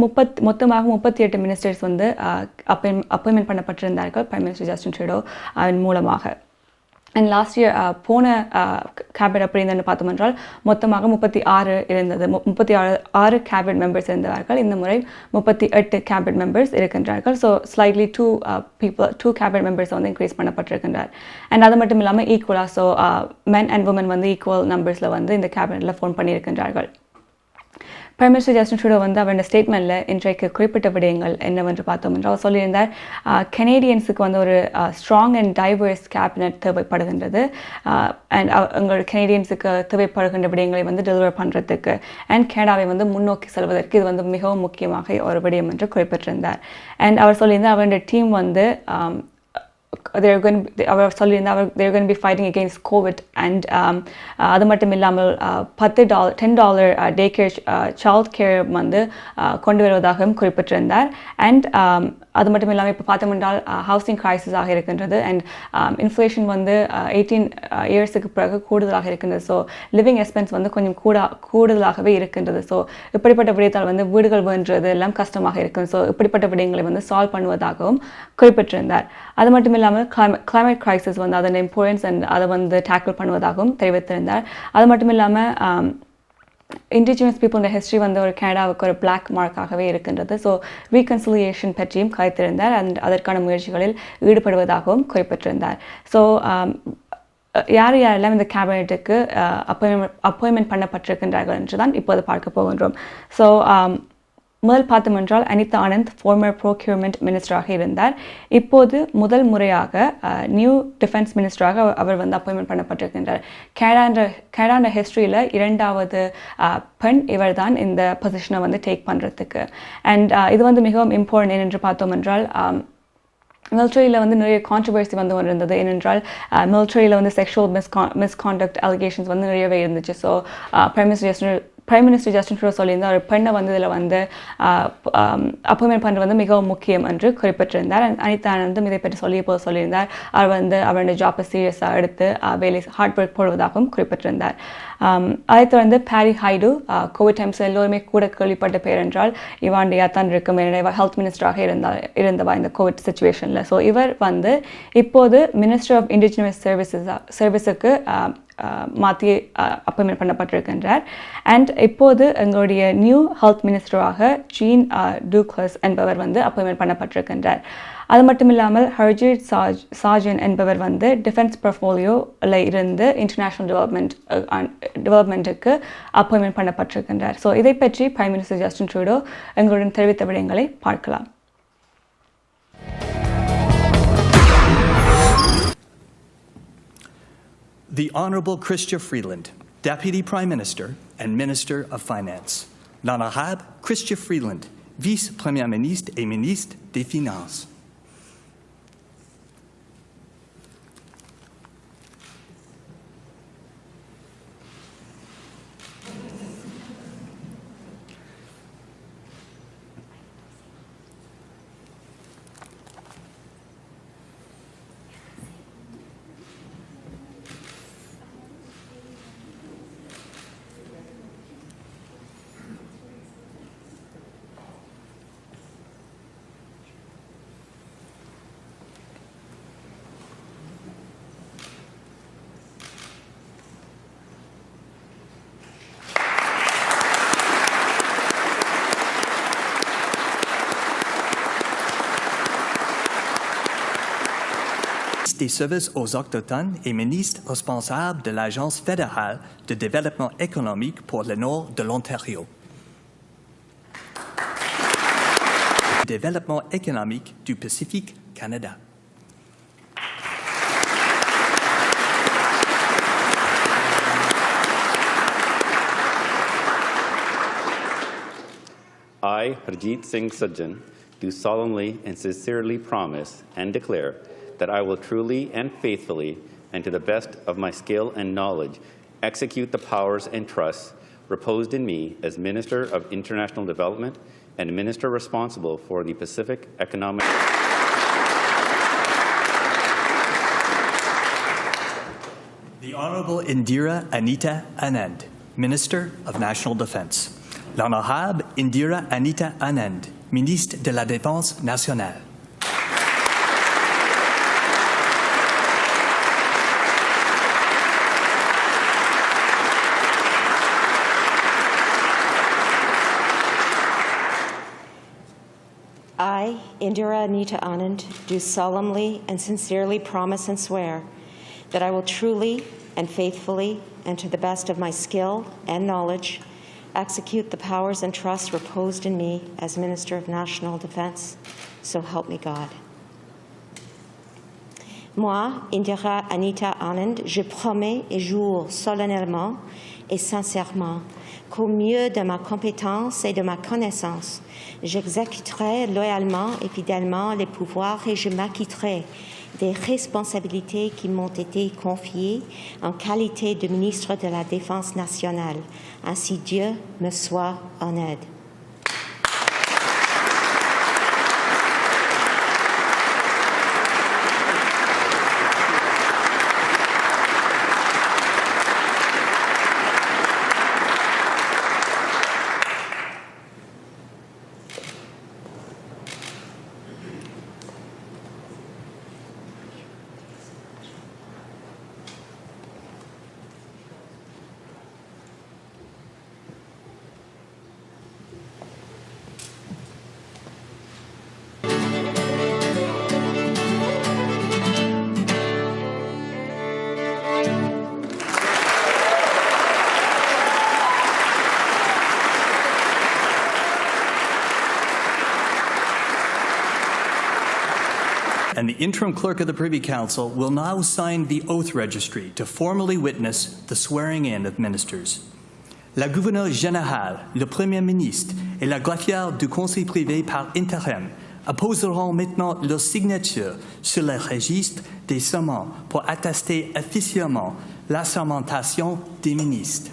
மொத்தமாக 38 மினிஸ்டர்ஸ் வந்து அப்பாயின்மெண்ட் பண்ணப்பட்டிருந்தார்கள் பிரைம் மினிஸ்டர் ஜஸ்டின் ட்ரூடோ மூலமாக. அண்ட் லாஸ்ட் இயர் போன கேபினட் அப்படி இருந்தேன்னு பார்த்தோம் என்றால் மொத்தமாக 36 இருந்தது. 36 கேபினட் மெம்பர்ஸ் இருந்தவர்கள். இந்த முறை 38 கேபினட் மெம்பர்ஸ் இருக்கின்றார்கள். ஸோ ஸ்லைட்லி 2 கேபினட் மெம்பர்ஸ் வந்து இன்க்ரீஸ் பண்ணப்பட்டிருக்கின்றார். அண்ட் அது மட்டும் இல்லாமல் ஈக்குவலாக ஸோ மென் அண்ட் உமன் வந்து ஈக்குவல் நம்பர்ஸில் வந்து இந்த கேபினட்டில் ஃபோன் பண்ணியிருக்கின்றார்கள். பிரைம் மினிஸ்டர் ஜஸ்டின் ட்ரூடோ வந்து அவருடைய ஸ்டேட்மெண்ட்டில் இன்றைக்கு குறிப்பிட்ட விடயங்கள் என்னவென்று பார்த்தோம் என்று அவர் சொல்லியிருந்தார். கனேடியன்ஸுக்கு வந்து ஒரு ஸ்ட்ராங் அண்ட் டைவர்ஸ் கேபினட் தேவைப்படுகின்றது. அண்ட் எங்களோட கனேடியன்ஸுக்கு தேவைப்படுகின்ற விடயங்களை வந்து டெலிவர் பண்ணுறதுக்கு அண்ட் கனடாவை வந்து முன்னோக்கி செல்வதற்கு இது வந்து மிகவும் முக்கியமாக ஒரு விடயம் என்று குறிப்பிட்டிருந்தார். அண்ட் அவர் சொல்லியிருந்தார் அவருடைய டீம் வந்து they're going to be fighting against COVID and அது மட்டும் இல்லாமல் $10 டே கேர் சைல்ட் கேர் வந்து கொண்டு வருவதாகவும் குறிப்பிட்டிருந்தார். அண்ட் அது மட்டும் இல்லாமல் இப்போ பார்த்தோம் என்றால் ஹவுசிங் கிரைசிஸாக இருக்கின்றது. அண்ட் இன்ஃப்ளேஷன் வந்து 18 இயர்ஸுக்கு பிறகு கூடுதலாக இருக்கின்றது. ஸோ லிவிங் எக்ஸ்பென்ஸ் வந்து கொஞ்சம் கூடுதலாகவே இருக்கின்றது. ஸோ இப்படிப்பட்ட விடயத்தால் வந்து வீடுகள் வேண்டுறது எல்லாம் கஷ்டமாக இருக்குது. ஸோ இப்படிப்பட்ட விடயங்களை வந்து சால்வ் பண்ணுவதாகவும் குறிப்பிட்டிருந்தார். அது மட்டும் இல்லாமல் கிளைமேட் கிரைசிஸ் வந்து அதன் இம்பார்ட்டன்ஸ் அண்ட் அதை வந்து டேக்கிள் பண்ணுவதாகவும் தெரிவித்திருந்தார். அது மட்டும் இல்லாமல் இண்டிஜினஸ் பீப்புளோட ஹிஸ்ட்ரி வந்து ஒரு கனடாவுக்கு ஒரு பிளாக் மார்க்காகவே இருக்கின்றது. ஸோ ரீகன்சிலியேஷன் பற்றியும் கருத்திருந்தார் அண்ட் அதற்கான முயற்சிகளில் ஈடுபடுவதாகவும் குறிப்பிட்டிருந்தார். ஸோ யாரெல்லாம் இந்த கேபினெட்டுக்கு அப்பாயின்மெண்ட் பண்ணப்பட்டிருக்கின்றார்கள் என்று தான் இப்போது பார்க்க போகின்றோம். ஸோ முதல் பார்த்தோம் என்றால் அனிதா ஆனந்த் ஃபார்மர் ப்ரோக்யூர்மெண்ட் மினிஸ்டராக இருந்தார். இப்போது முதல் முறையாக நியூ டிஃபென்ஸ் மினிஸ்டராக அவர் வந்து அப்பாயின்மெண்ட் பண்ணப்பட்டிருக்கின்றார். கனடா ஹிஸ்ட்ரியில் 2வது பெண் இவர் தான் இந்த பொசிஷனை வந்து டேக் பண்ணுறதுக்கு. அண்ட் இது வந்து மிகவும் இம்பார்ட்டன்ட் என்று பார்த்தோம் என்றால் மிலிட்ரியில் வந்து நிறைய கான்ட்ரவர்சி வந்து ஒன்று இருந்தது. ஏனென்றால் மிலிட்ரியில் வந்து செக்ஷுவல் மிஸ்காண்டக்ட் அலிகேஷன்ஸ் வந்து நிறையவே இருந்துச்சு. So prime minister Justin Trudeau சொல்லியிருந்தார் ஒரு பெண்ணை வந்து இதில் வந்து அப்பாயின்மெண்ட் பண்ணுறது வந்து மிகவும் முக்கியம் என்று குறிப்பிட்டிருந்தார். அனிதா ஆனந்தும் இதை பற்றி சொல்லியிருந்தார். அவர் வந்து அவருடைய ஜாப்பை சீரியஸாக எடுத்து வேலை ஹார்ட் ஒர்க் போடுவதாகவும் குறிப்பிட்டிருந்தார். அதைத் தொடர்ந்து பேரி ஹைடு கோவிட் டைம்ஸில் எல்லோருமே கூட கேள்விப்பட்ட பேர் என்றால் இவாண்டியா தான் இருக்கும். ஹெல்த் மினிஸ்டராக இருந்தவா இந்த கோவிட் சுச்சுவேஷனில். ஸோ இவர் வந்து இப்போது மினிஸ்டர் ஆஃப் இண்டிஜினஸ் சர்வீஸுக்கு மாற்றி அப்பாயின்மெண்ட் பண்ணப்பட்டிருக்கின்றார். அண்ட் இப்போது எங்களுடைய நியூ ஹெல்த் மினிஸ்டராக ஜீன் டூக்ளஸ் என்பவர் வந்து அப்பாயின்மெண்ட் பண்ணப்பட்டிருக்கின்றார். அது மட்டும் இல்லாமல் ஹர்ஜித் சாஜன் என்பவர் வந்து டிஃபென்ஸ் போர்ட்ஃபோலியோவில் இருந்து இன்டர்நேஷ்னல் டெவலப்மெண்ட்டுக்கு அப்பாயின்மெண்ட் பண்ணப்பட்டிருக்கின்றார். ஸோ இதை பற்றி பிரைம் மினிஸ்டர் ஜஸ்டின் ட்ரூடோ எங்களுடன் தெரிவித்த விடயங்களை பார்க்கலாம்.
The Honourable Chrystia Freeland, Deputy Prime Minister and Minister of Finance. L'Honorable Chrystia Freeland, Vice-Premier Ministre et Ministre des Finances. ministre des Services aux Autochtones et ministre responsable de l'Agence fédérale de développement économique pour le nord de l'Ontario. Développement économique du Pacifique Canada.
I, Harjeet Singh Sajjan, do solemnly and sincerely promise and declare that I will truly and faithfully, and to the best of my skill and knowledge, execute the powers and trusts reposed in me as Minister of International Development and Minister responsible for the Pacific Economic.
The Honourable Indira Anita Anand, Minister of National Defence. L'Honorable Indira Anita Anand, Ministre de la Défense nationale.
I, Indira Anita Anand, do solemnly and sincerely promise and swear that I will truly and faithfully, and to the best of my skill and knowledge, execute the powers and trusts reposed in me as Minister of National Defence. So help me God. Moi, Indira Anita Anand, je promets et jure solennellement et sincèrement qu'au mieux de ma compétence et de ma connaissance, j'exécuterai loyalement et fidèlement les pouvoirs et je m'acquitterai des responsabilités qui m'ont été confiées en qualité de ministre de la Défense nationale. Ainsi Dieu me soit en aide.
And the interim clerk of the Privy Council will now sign the oath registry to formally witness the swearing-in of ministers. La gouverneure générale, le Premier ministre et la greffière du Conseil privé par intérim apposeront maintenant leur signature sur le registre des serments pour attester officiellement l'assermentation des ministres.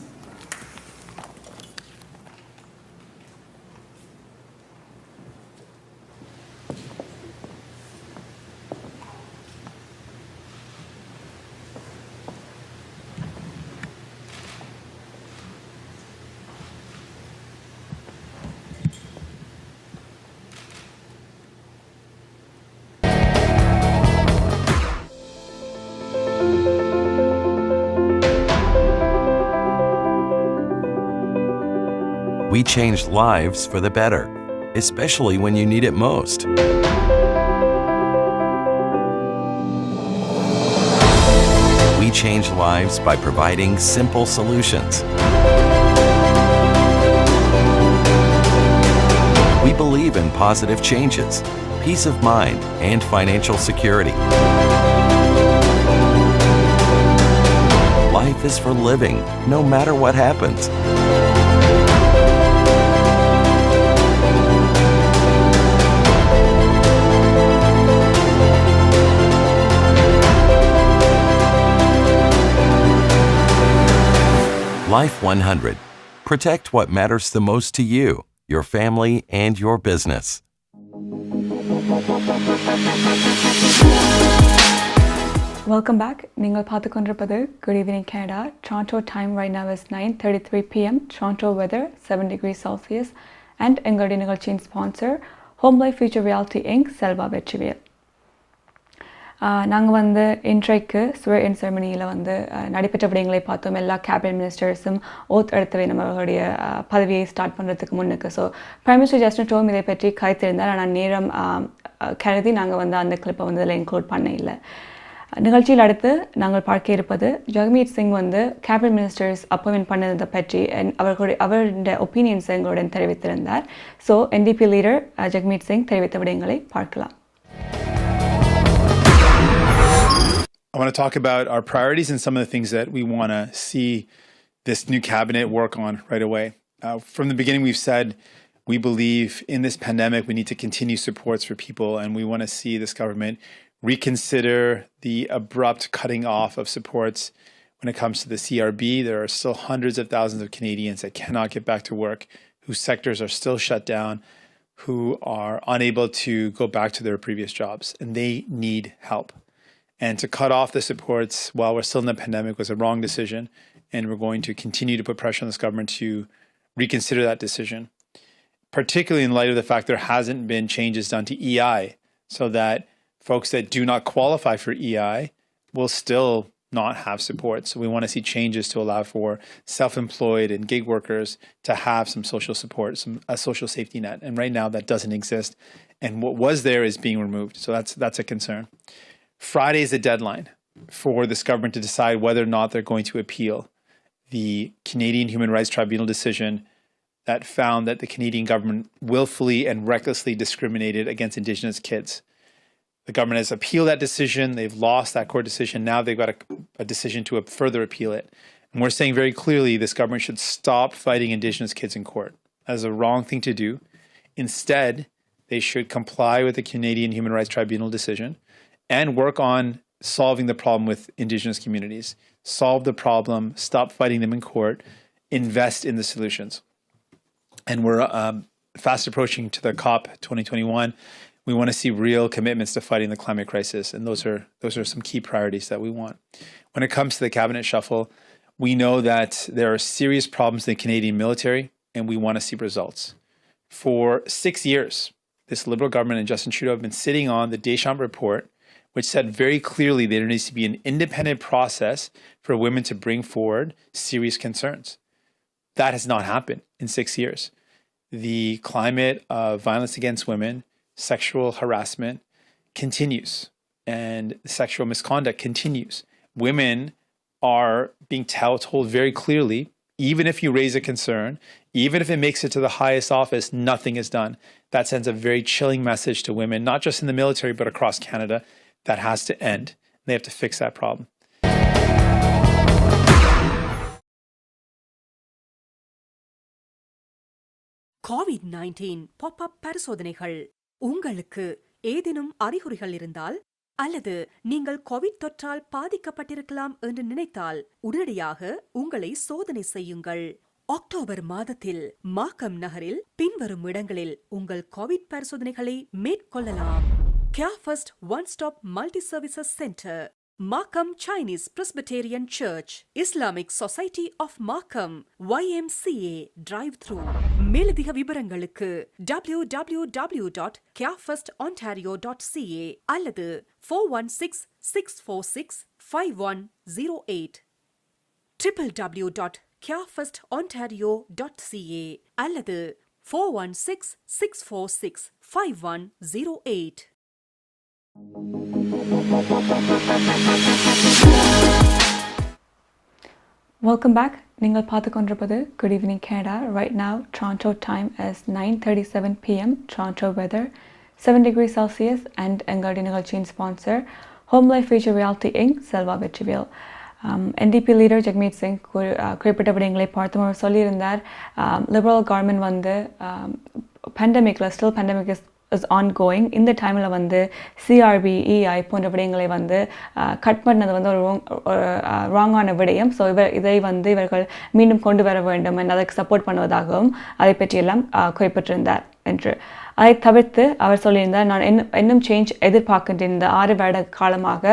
We change lives for the better, especially when you need it most. We change lives by providing simple solutions. We believe in positive changes, peace of mind, and financial security. Life is for living, no matter what happens. Life 100. Protect what matters the most to you, your family, and your business.
Welcome back. நீங்கள் பார்த்து கொண்டிருப்பது Good Evening Canada. Toronto time right now is 9:33 p.m. Toronto weather 7 degrees Celsius. And எங்களுடைய நிகழ்ச்சியின் sponsor Home Life Future Realty Inc. Selva Vetrivel. நாங்கள் வந்து இன்றைக்கு ஸ்வேர்-இன் செரமனியில் வந்து நடைபெற்ற விடயங்களை பார்த்தோம். எல்லா கேபினட் மினிஸ்டர்ஸும் ஓத் எடுத்தவை நம்மளுடைய பதவியை ஸ்டார்ட் பண்ணுறதுக்கு முன்னுக்கு. So prime minister Justin Trudeau இதை பற்றி கருத்திருந்தார். ஆனால் நேரம் கருதி நாங்கள் வந்து அந்த கிளிப்பை வந்து இதில் இன்க்ளூட் பண்ண இல்லை. நிகழ்ச்சியில் அடுத்து நாங்கள் பார்க்க இருப்பது ஜெகமீத் சிங் வந்து கேபினட் மினிஸ்டர்ஸ் அப்பாயின்மெண்ட் பண்ணதை பற்றி அவருடைய ஒப்பீனியன்ஸ் எங்களுடன் தெரிவித்திருந்தார். So NDP leader Jagmeet Singh தெரிவித்த விடயங்களை பார்க்கலாம்.
I want to talk about our priorities and some of the things that we want to see this new cabinet work on right away. From the beginning, we've said we believe in this pandemic we need to continue supports for people, and we want to see this government reconsider the abrupt cutting off of supports when it comes to the CRB. There are still hundreds of thousands of Canadians that cannot get back to work, whose sectors are still shut down, who are unable to go back to their previous jobs, and they need help. And to cut off the supports while we're still in the pandemic was a wrong decision, and we're going to continue to put pressure on this government to reconsider that decision, particularly in light of the fact there hasn't been changes done to EI, so that folks that do not qualify for EI will still not have support. So we want to see changes to allow for self-employed and gig workers to have some social support, a social safety net. And right now that doesn't exist. And what was there is being removed. So that's a concern. Friday is the deadline for this government to decide whether or not they're going to appeal the Canadian Human Rights Tribunal decision that found that the Canadian government willfully and recklessly discriminated against Indigenous kids. The government has appealed that decision. They've lost that court decision. Now they've got a decision to further appeal it. And we're saying very clearly this government should stop fighting Indigenous kids in court. That is a wrong thing to do. Instead, they should comply with the Canadian Human Rights Tribunal decision and work on solving the problem with Indigenous communities. Solve the problem, stop fighting them in court, invest in the solutions. And we're fast approaching to the COP 2021. We want to see real commitments to fighting the climate crisis, and those are some key priorities that we want. When it comes to the cabinet shuffle, we know that there are serious problems in the Canadian military, and we want to see results. For 6 years, this Liberal government and Justin Trudeau have been sitting on the Deschamps report, which said very clearly that there needs to be an independent process for women to bring forward serious concerns. That has not happened in 6 years. The climate of violence against women, sexual harassment continues, and sexual misconduct continues. Women are being told very clearly, even if you raise a concern, even if it makes it to the highest office, nothing is done. That sends a very chilling message to women, not just in the military, but across Canada. That has to end. They have to fix that problem.
COVID-19 pop-up பரிசோதனைகள். உங்களுக்கு ஏதேனும் அறிகுறிகள் இருந்தால் அல்லது நீங்கள் Covid தொற்றால் பாதிக்கப்பட்டிருக்கலாம் என்று நினைத்தால் உடனடியாக உங்களை சோதனை செய்யுங்கள். அக்டோபர் மாதத்தில் மார்க்கம் நகரில் பின்வரும் இடங்களில் உங்கள் கோவிட் பரிசோதனைகளை மேற்கொள்ளலாம். Care First One Stop Multi Services Center, Markham Chinese Presbyterian Church, Islamic Society of Markham, YMCA Drive-Thru. மேலதிக விவரங்களுக்கு www.carefirstontario.ca அல்லது 416-646-5108, www.carefirstontario.ca அல்லது 416-646-5108.
Welcome back. நீங்கள் பார்த்து கொண்டிருப்பது Good Evening Canada. Right now, Toronto time is 9:37 p.m. Toronto weather 7 degrees Celsius and எங்களுடைய நிகழ்ச்சியின் sponsor Home Life Future Realty Inc. Selva Vetrivel. NDP leader Jagmeet Singh குறிப்பிட்ட விடயங்களை பார்த்தவர் சொல்லியிருந்தார். லிபரல் கவர்மெண்ட் வந்து பேண்டமிக்கில் ஸ்டில் பேண்டமிக் is ongoing. இந்த டைமில் வந்து CRB, EI போன்ற விடயங்களை வந்து கட் பண்ணது வந்து ஒரு ராங்கான விடயம். ஸோ இதை வந்து இவர்கள் மீண்டும் கொண்டு வர வேண்டும் என்று அதற்கு சப்போர்ட் பண்ணுவதாகவும் அதை பற்றியெல்லாம் குறிப்பிட்டிருந்தார் என்று. அதை தவிர்த்து அவர் சொல்லியிருந்தார், நான் இன்னும் சேஞ்ச் எதிர்பார்க்கின்ற இந்த 6 வருட காலமாக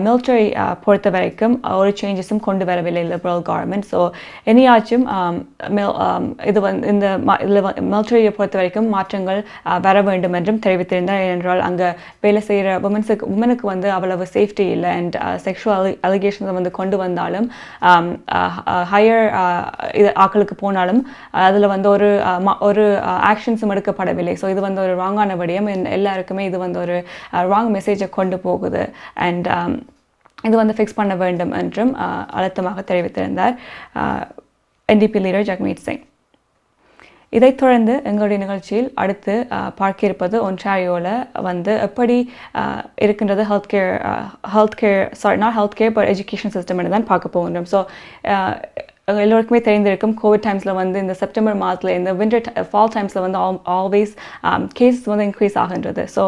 மிலிட்டரி பொறுத்த வரைக்கும் ஒரு சேஞ்சஸும் கொண்டு வரவில்லை லிபரல் கவர்மெண்ட். ஸோ இனியாச்சும் இது வந்து இந்த மிலிட்டரியை பொறுத்த வரைக்கும் மாற்றங்கள் வர வேண்டும் என்றும் தெரிவித்திருந்தார். ஏனென்றால் அங்கே வேலை செய்கிற உமனுக்கு வந்து அவ்வளவு சேஃப்டி இல்லை அண்ட் செக்ஷுவல் அலிகேஷன்ஸை வந்து கொண்டு வந்தாலும் ஹையர் ஆக்களுக்கு போனாலும் அதில் வந்து ஒரு ஆக்ஷன்ஸும் எடுக்கப்படவில்லை. ஸோ இது வந்து ஒரு ராங்கான விடயம். எல்லாருக்குமே இது வந்து ஒரு ராங் மெசேஜை கொண்டு போகுது. அண்ட் இது வந்து ஃபிக்ஸ் பண்ண வேண்டும் என்றும் அழுத்தமாக தெரிவித்திருந்தார் NDP லீடர் ஜக்மீத் சிங். இதைத் தொடர்ந்து எங்களுடைய நிகழ்ச்சியில் அடுத்து பார்க்க இருப்பது ஒன்டாரியோவில் வந்து எப்படி இருக்கின்றது health care but education system என்று தான் பார்க்க போகின்றோம். ஸோ எல்லோருக்குமே தெரிந்திருக்கும் கோவிட் டைம்ஸில் வந்து இந்த செப்டம்பர் மாதத்தில் இந்த ஃபால் டைம்ஸில் வந்து ஆல்வேஸ் கேசஸ் வந்து இன்க்ரீஸ் ஆகின்றது. ஸோ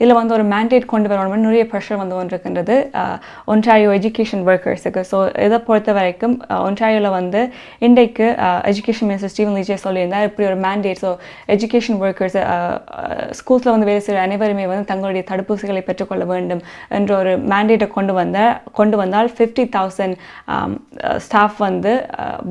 இதில் வந்து ஒரு மேண்டேட் கொண்டு வரணும் நிறைய ப்ரெஷர் வந்து கொண்டிருக்கின்றது ஒன்டாரியோ எஜுகேஷன் ஒர்க்கர்ஸுக்கு. ஸோ இதை பொறுத்த வரைக்கும் ஒன்டாரியோவில் வந்து இன்றைக்கு எஜுகேஷன் மினிஸ்டர் ஸ்டீவன் லீச்சே சொல்லியிருந்தார் இப்படி ஒரு மேண்டேட். ஸோ எஜுகேஷன் ஒர்க்கர்ஸ் ஸ்கூல்ஸில் வந்து வேலை செய்கிற அனைவருமே வந்து தங்களுடைய தடுப்பூசிகளை பெற்றுக்கொள்ள வேண்டும் என்ற ஒரு மேண்டேட்டை கொண்டு வந்தால் 50,000 ஸ்டாஃப் வந்து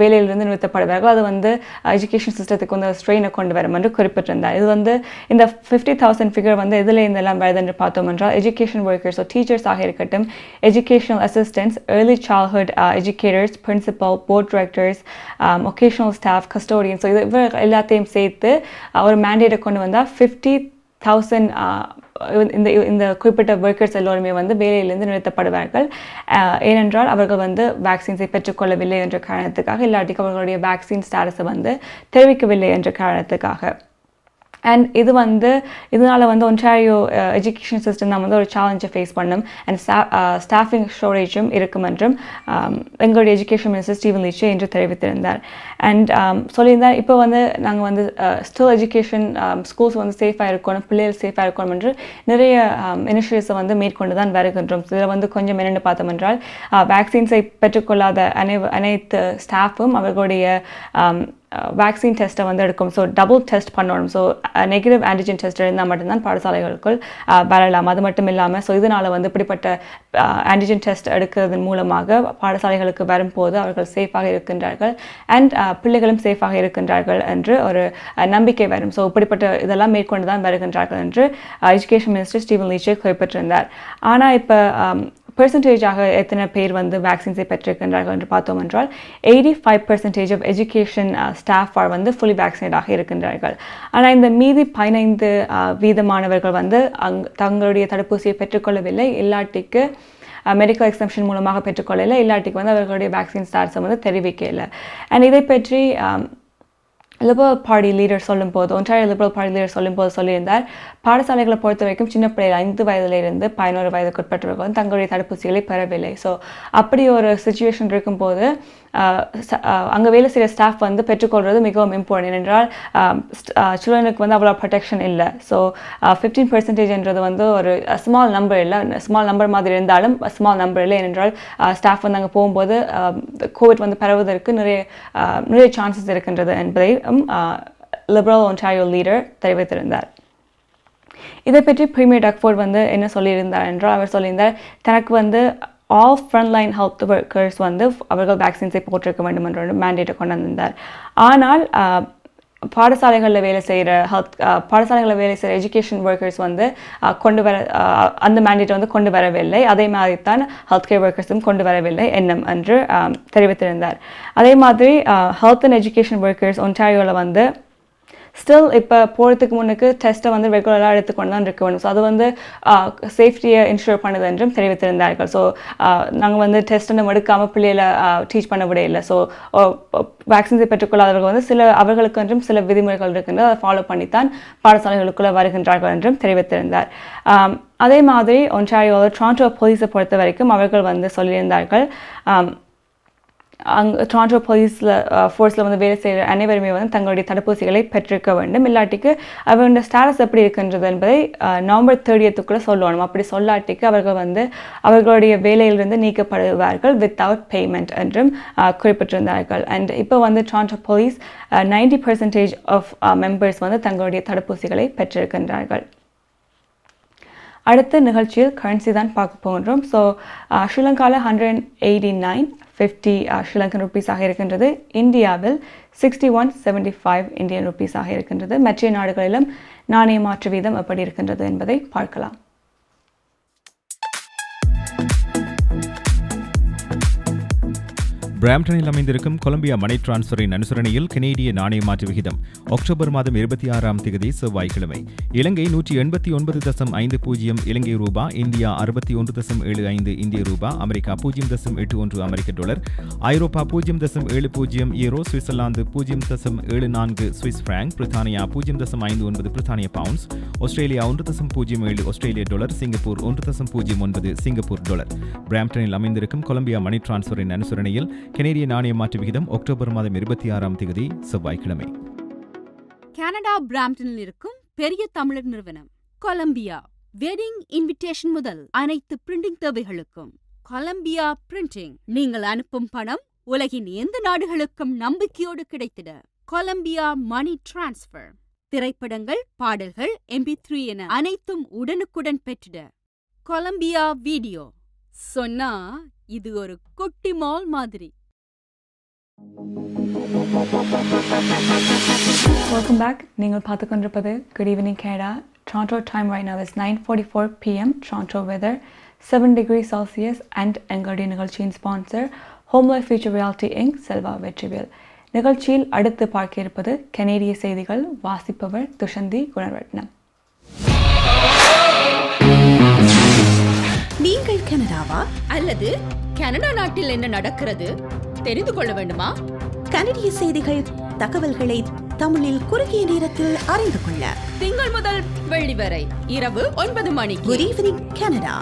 வேலையிலிருந்து நிறுத்தப்படுவார்கள். அது வந்து எஜுகேஷன் சிஸ்டத்துக்கு வந்து ஸ்ட்ரெயினை கொண்டு வரும் என்று குறிப்பிட்டிருந்தார். இது வந்து இந்த 50,000 ஃபிகர் வந்து இதில் இருந்தெல்லாம் வருது என்று பார்த்தோம் என்றால் எஜுகேஷன் ஒர்க்கர்ஸ், டீச்சர்ஸாக இருக்கட்டும், educational assistants, early childhood educators, principal, board directors, vocational staff, custodian, so இது எல்லாத்தையும் சேர்த்து ஒரு மேண்டேட்டை கொண்டு வந்தால் 50,000 இந்த குறிப்பிட்ட ஒர்க்கர்ஸ் எல்லோருமே வந்து வேலையிலிருந்து நிறுத்தப்படுவார்கள். ஏனென்றால் அவர்கள் வந்து வேக்சின்ஸை பெற்றுக்கொள்ளவில்லை என்ற காரணத்துக்காக, இல்லாட்டிக்கு அவர்களுடைய வேக்சின் ஸ்டேட்டஸை வந்து தெரிவிக்கவில்லை என்ற காரணத்துக்காக. அண்ட் இதனால் வந்து ஒன்டாரியோ எஜுகேஷன் சிஸ்டம் தான் வந்து ஒரு சேலஞ்சை ஃபேஸ் பண்ணும். அண்ட் ஸ்டாஃபிங் ஷார்டேஜும் இருக்கும் என்றும் எங்களுடைய எஜுகேஷன் மினிஸ்டர் ஸ்டீவன் லீச்சே என்று தெரிவித்திருந்தார். அண்ட் சொல்லியிருந்தார் இப்போ வந்து நாங்கள் வந்து ஸ்டில் எஜுகேஷன் ஸ்கூல்ஸ் வந்து சேஃபாக இருக்கணும், பிள்ளைகள் சேஃபாக இருக்கணும் என்று நிறைய இனிஷியேட்டிவ்ஸை வந்து மேற்கொண்டு தான் வருகின்றோம். இதில் வந்து கொஞ்சம் என்னென்னு பார்த்தோம் என்றால் வேக்சின்ஸை பெற்றுக்கொள்ளாத அனைத்து ஸ்டாஃபும் அவர்களுடைய வேக்சின் டெஸ்ட்டை வந்து எடுக்கும். ஸோ டபுள் டெஸ்ட் பண்ணணும். ஸோ நெகட்டிவ் ஆன்டிஜென் டெஸ்ட் இருந்தால் மட்டும்தான் பாடசாலைகளுக்குள் வரலாம். அது மட்டும் இல்லாமல் ஸோ இதனால் வந்து இப்படிப்பட்ட ஆன்டிஜென் டெஸ்ட் எடுக்கிறதன் மூலமாக பாடசாலைகளுக்கு வரும்போது அவர்கள் சேஃபாக இருக்கின்றார்கள் அண்ட் பிள்ளைகளும் சேஃபாக இருக்கின்றார்கள் என்று ஒரு நம்பிக்கை வரும். ஸோ இப்படிப்பட்ட இதெல்லாம் மேற்கொண்டு தான் வருகின்றார்கள் என்று எஜுகேஷன் மினிஸ்டர் ஸ்டீவன் லீச்சே குறிப்பிட்டிருந்தார். ஆனால் இப்போ பெர்சன்டேஜாக எத்தனை பேர் வந்து வேக்சின்ஸை பெற்றிருக்கின்றார்கள் என்று பார்த்தோம் என்றால் 85% ஆஃப் எஜுகேஷன் ஸ்டாஃப் வந்து ஃபுல்லி வேக்சினேட்டாக இருக்கின்றார்கள். ஆனால் இந்த மீதி 15% வந்து தங்களுடைய தடுப்பூசியை பெற்றுக்கொள்ளவில்லை, இல்லாட்டிக்கு மெடிக்கல் எக்ஸம்ஷன் மூலமாக பெற்றுக்கொள்ளலை, இல்லாட்டிக்கு வந்து அவர்களுடைய வேக்சின் ஸ்டாட்டஸை வந்து தெரிவிக்கலை. அண்ட் இதை பற்றி லிபரல் பார்ட்டி லீடர் சொல்லும்போது, ஒன்டாரியோ லிபரல் பார்ட்டி லீடர் சொல்லும்போது சொல்லியிருந்தார், பாடசாலைகளை பொறுத்த வரைக்கும் சின்ன பிள்ளைகள் 5 வயதிலிருந்து 11 வயதுக்குட்பட்டவர்கள் தங்களுடைய தடுப்பூசிகளை பெறவில்லை. ஸோ அப்படி ஒரு சுச்சுவேஷன் இருக்கும்போது அங்கே வேலை செய்கிற ஸ்டாஃப் வந்து பெற்றுக்கொள்வது மிகவும் இம்பார்ட்டன்ட். என்றால் சில்ட்ரனுக்கு வந்து அவ்வளோ ப்ரொடெக்ஷன் இல்லை. ஸோ 15% வந்து ஒரு ஸ்மால் நம்பர் இல்லை, ஸ்மால் நம்பர் மாதிரி இருந்தாலும் ஸ்மால் நம்பர் இல்லை. ஏனென்றால் ஸ்டாஃப் வந்து அங்கே போகும்போது கோவிட் வந்து பரவுவதற்கு நிறைய சான்சஸ் இருக்கின்றது என்பதை லிபரல் ஒன்டாரியோ லீடர் தெரிவித்திருந்தார். இதை பற்றி பிரீமியர் டக்ஃபோர்ட் வந்து என்ன சொல்லியிருந்தார் என்றால், அவர் சொல்லியிருந்தார் தனக்கு வந்து ஆல் ஃப்ரண்ட்லைன் ஹெல்த் ஒர்க்கர்ஸ் வந்து அவர்கள் வேக்சின்ஸை போட்டிருக்க வேண்டும் என்ற ஒரு மேண்டேட்டை கொண்டு வந்திருந்தார். ஆனால் பாடசாலைகளில் வேலை செய்கிற எஜுகேஷன் ஒர்க்கர்ஸ் வந்து அந்த மேண்டேட்டை வந்து கொண்டு வரவில்லை. அதே மாதிரி தான் ஹெல்த் கேர் ஒர்க்கர்ஸும் கொண்டு வரவில்லை என்று தெரிவித்திருந்தார். அதே மாதிரி ஹெல்த் அண்ட் எஜுகேஷன் ஒர்க்கர்ஸ் ஒன்டாரியோவில் வந்து ஸ்டில் இப்போ போகிறதுக்கு முன்னுக்கு டெஸ்ட்டை வந்து ரெகுலராக எடுத்துக்கொண்டு தான் இருக்க வேண்டும். ஸோ அது வந்து சேஃப்டியை இன்ஷூர் பண்ணுது என்றும் தெரிவித்திருந்தார்கள். ஸோ நாங்கள் வந்து டெஸ்ட் நம்ம எடுக்காமல் பிள்ளைகளை டீச் பண்ண விடையில்லை. ஸோ வேக்சின்ஸை பெற்றுக்கொள்ளாதவர்கள் வந்து அவர்களுக்கு என்றும் சில விதிமுறைகள் இருக்கின்றது, அதை ஃபாலோ பண்ணித்தான் பாடசாலைகளுக்குள்ளே வருகின்றார்கள் என்றும் தெரிவித்திருந்தார். அதே மாதிரி ஒன்டாரியோவில் டொரண்டோ போலீஸை பொறுத்த வரைக்கும் அவர்கள் வந்து சொல்லியிருந்தார்கள், டொரண்டோ ஃபோர்ஸில் வந்து வேலை செய்கிற அனைவருமே வந்து தங்களுடைய தடுப்பூசிகளை பெற்றிருக்க வேண்டும், இல்லாட்டிக்கு அவங்களுடைய ஸ்டேட்டஸ் எப்படி இருக்கின்றது என்பதை நவம்பர் 30க்குள்ளே சொல்லணும். அப்படி சொல்லாட்டிக்கு அவர்கள் வந்து அவர்களுடைய வேலையிலிருந்து நீக்கப்படுவார்கள் வித்தவுட் பேமெண்ட் என்றும் குறிப்பிட்டிருந்தார்கள். அண்ட் இப்போ வந்து டொரண்டோ போலீஸ் 90% ஆஃப் மெம்பர்ஸ் வந்து தங்களுடைய தடுப்பூசிகளை பெற்றிருக்கின்றார்கள். அடுத்த நிகழ்ச்சியில் கரன்சி தான் பார்க்க போகின்றோம். ஸோ ஸ்ரீலங்காவில் 189.50 ஸ்ரீலங்கன் ருப்பீஸாக இருக்கின்றது. இந்தியாவில் 61.75 இந்தியன் ருப்பீஸாக இருக்கின்றது. மற்ற நாடுகளிலும் நாணய மாற்று வீதம் எப்படி இருக்கின்றது என்பதை பார்க்கலாம்.
பிராம்டனில் அமைந்திருக்கும் கொலம்பியா மணி டிரான்ஸ்பரின் அனுசரணையில் கனேடிய நாணய மாற்று விகிதம் அக்டோபர் மாதம் 26ஆம் தேதி செவ்வாய்க்கிழமை இலங்கை 189.50 இலங்கை ரூபா, இந்தியா 61.75 இந்திய ரூபா, அமெரிக்கா 0.81 அமெரிக்க டாலர், ஐரோப்பா 0.70 யூரோ, சுவிட்சர்லாந்து 0.74 சுவிஸ் பிராங்க், பிரித்தானியா 0.59 பிரித்தானிய பவுண்ட்ஸ், ஆஸ்திரேலியா 1.07 ஆஸ்திரேலிய டாலர், சிங்கப்பூர் 1.09 சிங்கப்பூர் டாலர். பிராம்டனில் அமைந்திருக்கும் கொலம்பியா மணி டிரான்ஸ்பரின் அனுசரணையில் கனேடிய நாணய மாற்று விகிதம் அக்டோபர் மாதம் 26ஆம் தேதி செவ்வாய்க்கிழமை.
கனடா பிராம்டனில் இருக்கும் பெரிய தமிழர் நிறுவனம் கொலம்பியா. வெட்டிங் இன்விடேஷன் முதல் அனைத்து பிரிண்டிங் தேவைகளுக்கும் கொலம்பியா பிரிண்டிங். நீங்கள் அனுப்பும் பணம் உலகின் எந்த நாடுகளுக்கும் நம்பிக்கையோடு கிடைத்திட கொலம்பியா மணி டிரான்ஸ்பர். திரைப்படங்கள், பாடல்கள், MP3 என அனைத்தும் உடனுக்குடன் பெற்றிட கொலம்பியா வீடியோ. சொன்னா இது ஒரு குட்டி மால் மாதிரி.
Welcome back. நீங்கள் பார்த்து கொண்டிருப்பது Good Evening Canada. Toronto time right now is 9:44 p.m. Toronto weather 7 degrees Celsius and எங்களுடைய நிகழ்ச்சியின் sponsor Home Life Future Realty Inc. Selva Vetrivel. நிகழ்ச்சியில் அடுத்து பார்க்க இருப்பது கனேடிய செய்திகள். வாசிப்பவர் துஷந்தி குணரட்னம்.
நீங்கள் கனடாவா அல்லது கனடா நாட்டில் என்ன நடக்கிறது தெரிந்து கொள்ள வேண்டுமா? கனடிய செய்திகள், தகவல்களை தமிழில் குறுகிய நேரத்தில் அறிந்து கொள்ள திங்கள் முதல் வெள்ளி வரை இரவு 9 மணிக்கு Good Evening Canada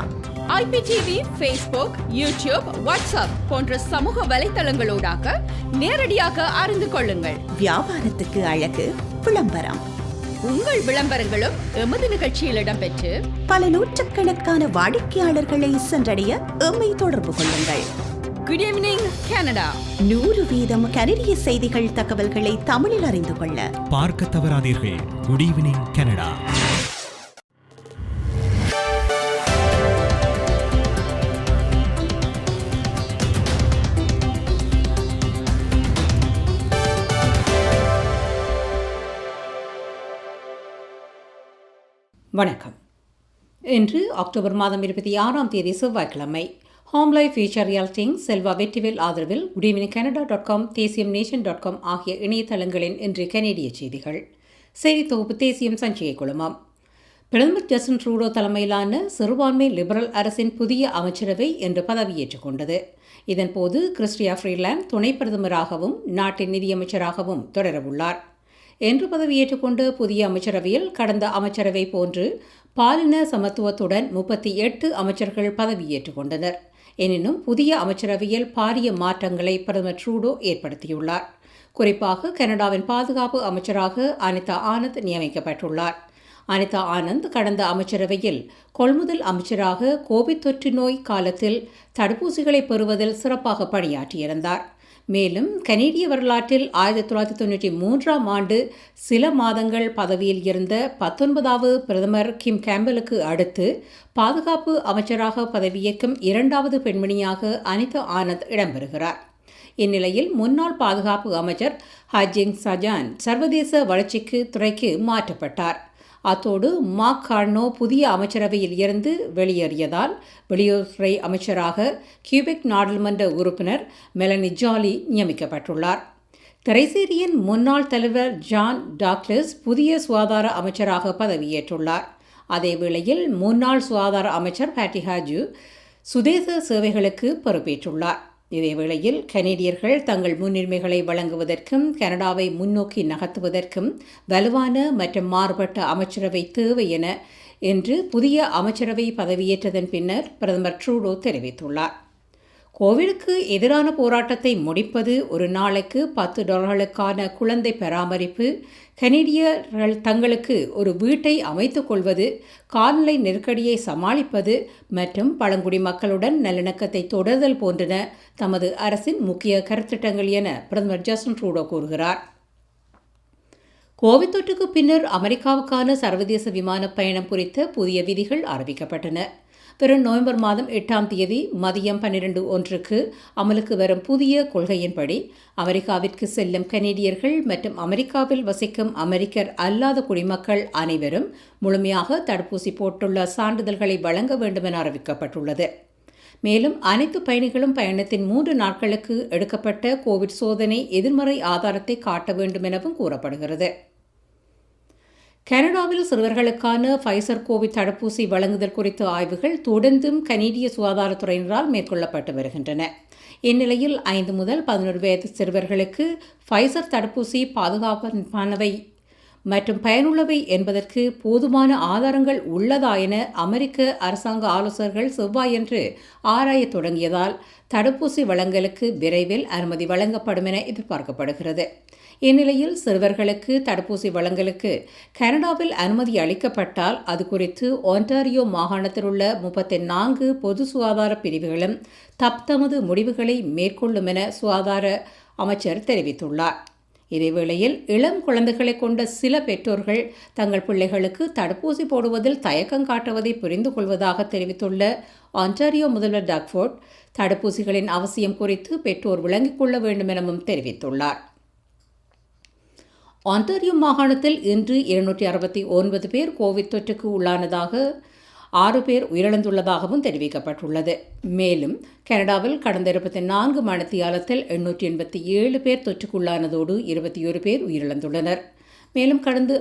IPTV, Facebook, YouTube, WhatsApp போன்ற சமூக வலைத்தளங்களோடாக நேரடியாக அறிந்து கொள்ளுங்கள். வியாபாரத்துக்கு அழகு விளம்பரம். உங்கள் விளம்பரங்களும் எமது நிகழ்ச்சியில் இடம்பெற்று பல நூற்றுக்கணக்கான வாடிக்கையாளர்களை சென்றடைய எம்மை தொடர்பு கொள்ளுங்கள். Good evening Canada. 100% கனடிய செய்திகள், தகவல்களை தமிழில் அறிந்து கொள்ள
பார்க்க தவறாதீர்கள். Good evening Canada.
வணக்கம். இன்று அக்டோபர் மாதம் 26ஆம் தேதி செவ்வாய்க்கிழமை. Home life future reality Selva Vetrivel ஆதரவில் goodevningcanada.com, தேசியம்நேஷன்.com ஆகிய இணையதளங்களின் இன்று கனேடிய செய்திகள். செய்தி தொகுப்பு தேசியம் சஞ்சிகை குழுமம். பிரதமர் ஜஸ்டின் ட்ரூடோ தலைமையிலான சிறுபான்மை லிபரல் அரசின் புதிய அமைச்சரவை இன்று பதவியேற்றுக் கொண்டது. இதன்போது கிறிஸ்டியா ஃப்ரீலாண்ட் துணை பிரதமராகவும் நாட்டின் நிதியமைச்சராகவும் தொடரவுள்ளார். என்று பதவியேற்றுக்கொண்ட புதிய அமைச்சரவையில் கடந்த அமைச்சரவை போன்று பாலின சமத்துவத்துடன் 38 அமைச்சர்கள் பதவியேற்றுக் கொண்டனர். எனினும் புதிய அமைச்சரவையில் பாரிய மாற்றங்களை பிரதமர் ட்ரூடோ ஏற்படுத்தியுள்ளார். குறிப்பாக கனடாவின் பாதுகாப்பு அமைச்சராக அனிதா ஆனந்த் நியமிக்கப்பட்டுள்ளார். அனிதா ஆனந்த் கடந்த அமைச்சரவையில் கொள்முதல் அமைச்சராக கோவிட் தொற்று நோய் காலத்தில் தடுப்பூசிகளை பெறுவதில் சிறப்பாக பணியாற்றியிருந்தார். மேலும் கனேடிய வரலாற்றில் 1993ஆம் ஆண்டு சில மாதங்கள் பதவியில் இருந்த 19வது பிரதமர் கிம் கேம்பலுக்கு அடுத்து பாதுகாப்பு அமைச்சராக பதவியேற்கும் 2வது பெண்மணியாக அனிதா ஆனந்த் இடம்பெறுகிறார். இந்நிலையில் முன்னாள் பாதுகாப்பு அமைச்சர் ஹஜிங் சஜான் சர்வதேச வளர்ச்சிக்கு துறைக்கு மாற்றப்பட்டார். அத்தோடு மார்க் கார்னோ புதிய அமைச்சரவையில் இருந்து வெளியேறியதால் வெளியுறவுத்துறை அமைச்சராக கியூபெக் நாடாளுமன்ற உறுப்பினர் மெலனி ஜாலி நியமிக்கப்பட்டுள்ளார். திரைசேரியின் முன்னாள் தலைவர் ஜான் டாக்லஸ் புதிய சுகாதார அமைச்சராக பதவியேற்றுள்ளார். அதேவேளையில் முன்னாள் சுகாதார அமைச்சர் பேட்டி ஹாஜு சுதேச சேவைகளுக்கு பொறுப்பேற்றுள்ளார். இதேவேளையில் கனேடியர்கள் தங்கள் முன்னுரிமைகளை வழங்குவதற்கும் கனடாவை முன்னோக்கி நகர்த்துவதற்கும் வலுவான மற்றும் மாறுபட்ட அமைச்சரவை தேவை என இன்று புதிய அமைச்சரவை பதவியேற்றதன் பின்னர் பிரதமர் ட்ரூடோ தெரிவித்துள்ளார். கோவிடுக்கு எதிரான போராட்டத்தை முடிப்பது, ஒரு நாளைக்கு $10 குழந்தை பராமரிப்பு, கனேடியர்கள் தங்களுக்கு ஒரு வீட்டை அமைத்துக் கொள்வது, கால்நிலை நெருக்கடியை சமாளிப்பது மற்றும் பழங்குடி மக்களுடன் நல்லிணக்கத்தை தொடர்தல் போன்றன தமது அரசின் முக்கிய கருத்திட்டங்கள் என பிரதமர் ஜஸ்டின் ட்ரூடோ கூறுகிறார். கோவிட் தொற்றுக்கு பின்னர் அமெரிக்காவுக்கான சர்வதேச விமான பயணம் குறித்த புதிய விதிகள் அறிவிக்கப்பட்டன. வரும் நவம்பர் மாதம் 8ஆம் தேதி மதியம் 12:01 அமலுக்கு வரும் புதிய கொள்கையின்படி அமெரிக்காவிற்கு செல்லும் கனேடியர்கள் மற்றும் அமெரிக்காவில் வசிக்கும் அமெரிக்கர் அல்லாத குடிமக்கள் அனைவரும் முழுமையாக தடுப்பூசி போட்டுள்ள சான்றிதழ்களை வழங்க வேண்டும் என அறிவிக்கப்பட்டுள்ளது. மேலும் அனைத்து பயணிகளும் பயணத்தின் 3 நாட்களுக்கு எடுக்கப்பட்ட கோவிட் சோதனை எதிர்மறை ஆதாரத்தை காட்ட வேண்டும் எனவும் கூறப்படுகிறது. கனடாவில் சிறுவர்களுக்கான ஃபைசர் கோவிட் தடுப்பூசி வழங்குதல் குறித்த ஆய்வுகள் தொடர்ந்தும் கனேடிய சுகாதாரத்துறையினரால் மேற்கொள்ளப்பட்டு வருகின்றன. இந்நிலையில் 5 முதல் 11 வயது சிறுவர்களுக்கு ஃபைசர் தடுப்பூசி பாதுகாப்பானவை மற்றும் பயனுள்ளவை என்பதற்கு போதுமான ஆதாரங்கள் உள்ளதா என அமெரிக்க அரசாங்க ஆலோசகர்கள் செவ்வாயன்று ஆராயத் தொடங்கியதால் தடுப்பூசி வழங்கலுக்கு விரைவில் அனுமதி வழங்கப்படும் என எதிர்பார்க்கப்படுகிறது. இந்நிலையில் சிறுவர்களுக்கு தடுப்பூசி வழங்கலுக்கு கனடாவில் அனுமதி அளிக்கப்பட்டால் அது குறித்து ஒன்டாரியோ மாகாணத்தில் உள்ள 34 பொது சுகாதார பிரிவுகளும் தமது முடிவுகளை மேற்கொள்ளும் என சுகாதார அமைச்சர் தெரிவித்துள்ளார். இதேவேளையில் இளம் குழந்தைகளை கொண்ட சில பெற்றோர்கள் தங்கள் பிள்ளைகளுக்கு தடுப்பூசி போடுவதில் தயக்கம் காட்டுவதை புரிந்து கொள்வதாக தெரிவித்துள்ள ஒன்டாரியோ முதல்வர் டக்ஃபோர்ட் தடுப்பூசிகளின் அவசியம் குறித்து பெற்றோர் விளங்கிக் கொள்ள வேண்டும் எனவும் தெரிவித்துள்ளார். ஒன்டாரியோ மாகாணத்தில் இன்று 269 பேர் கோவிட் தொற்றுக்கு உள்ளானதாக 6 பேர் உயிரிழந்துள்ளதாகவும் தெரிவிக்கப்பட்டுள்ளது. மேலும் கனடாவில் கடந்த 24 மணித்தியாலத்தில் 887 பேர் தொற்றுக்குள்ளானதோடு 21 பேர் உயிரிழந்துள்ளனர். மேலும் கடந்த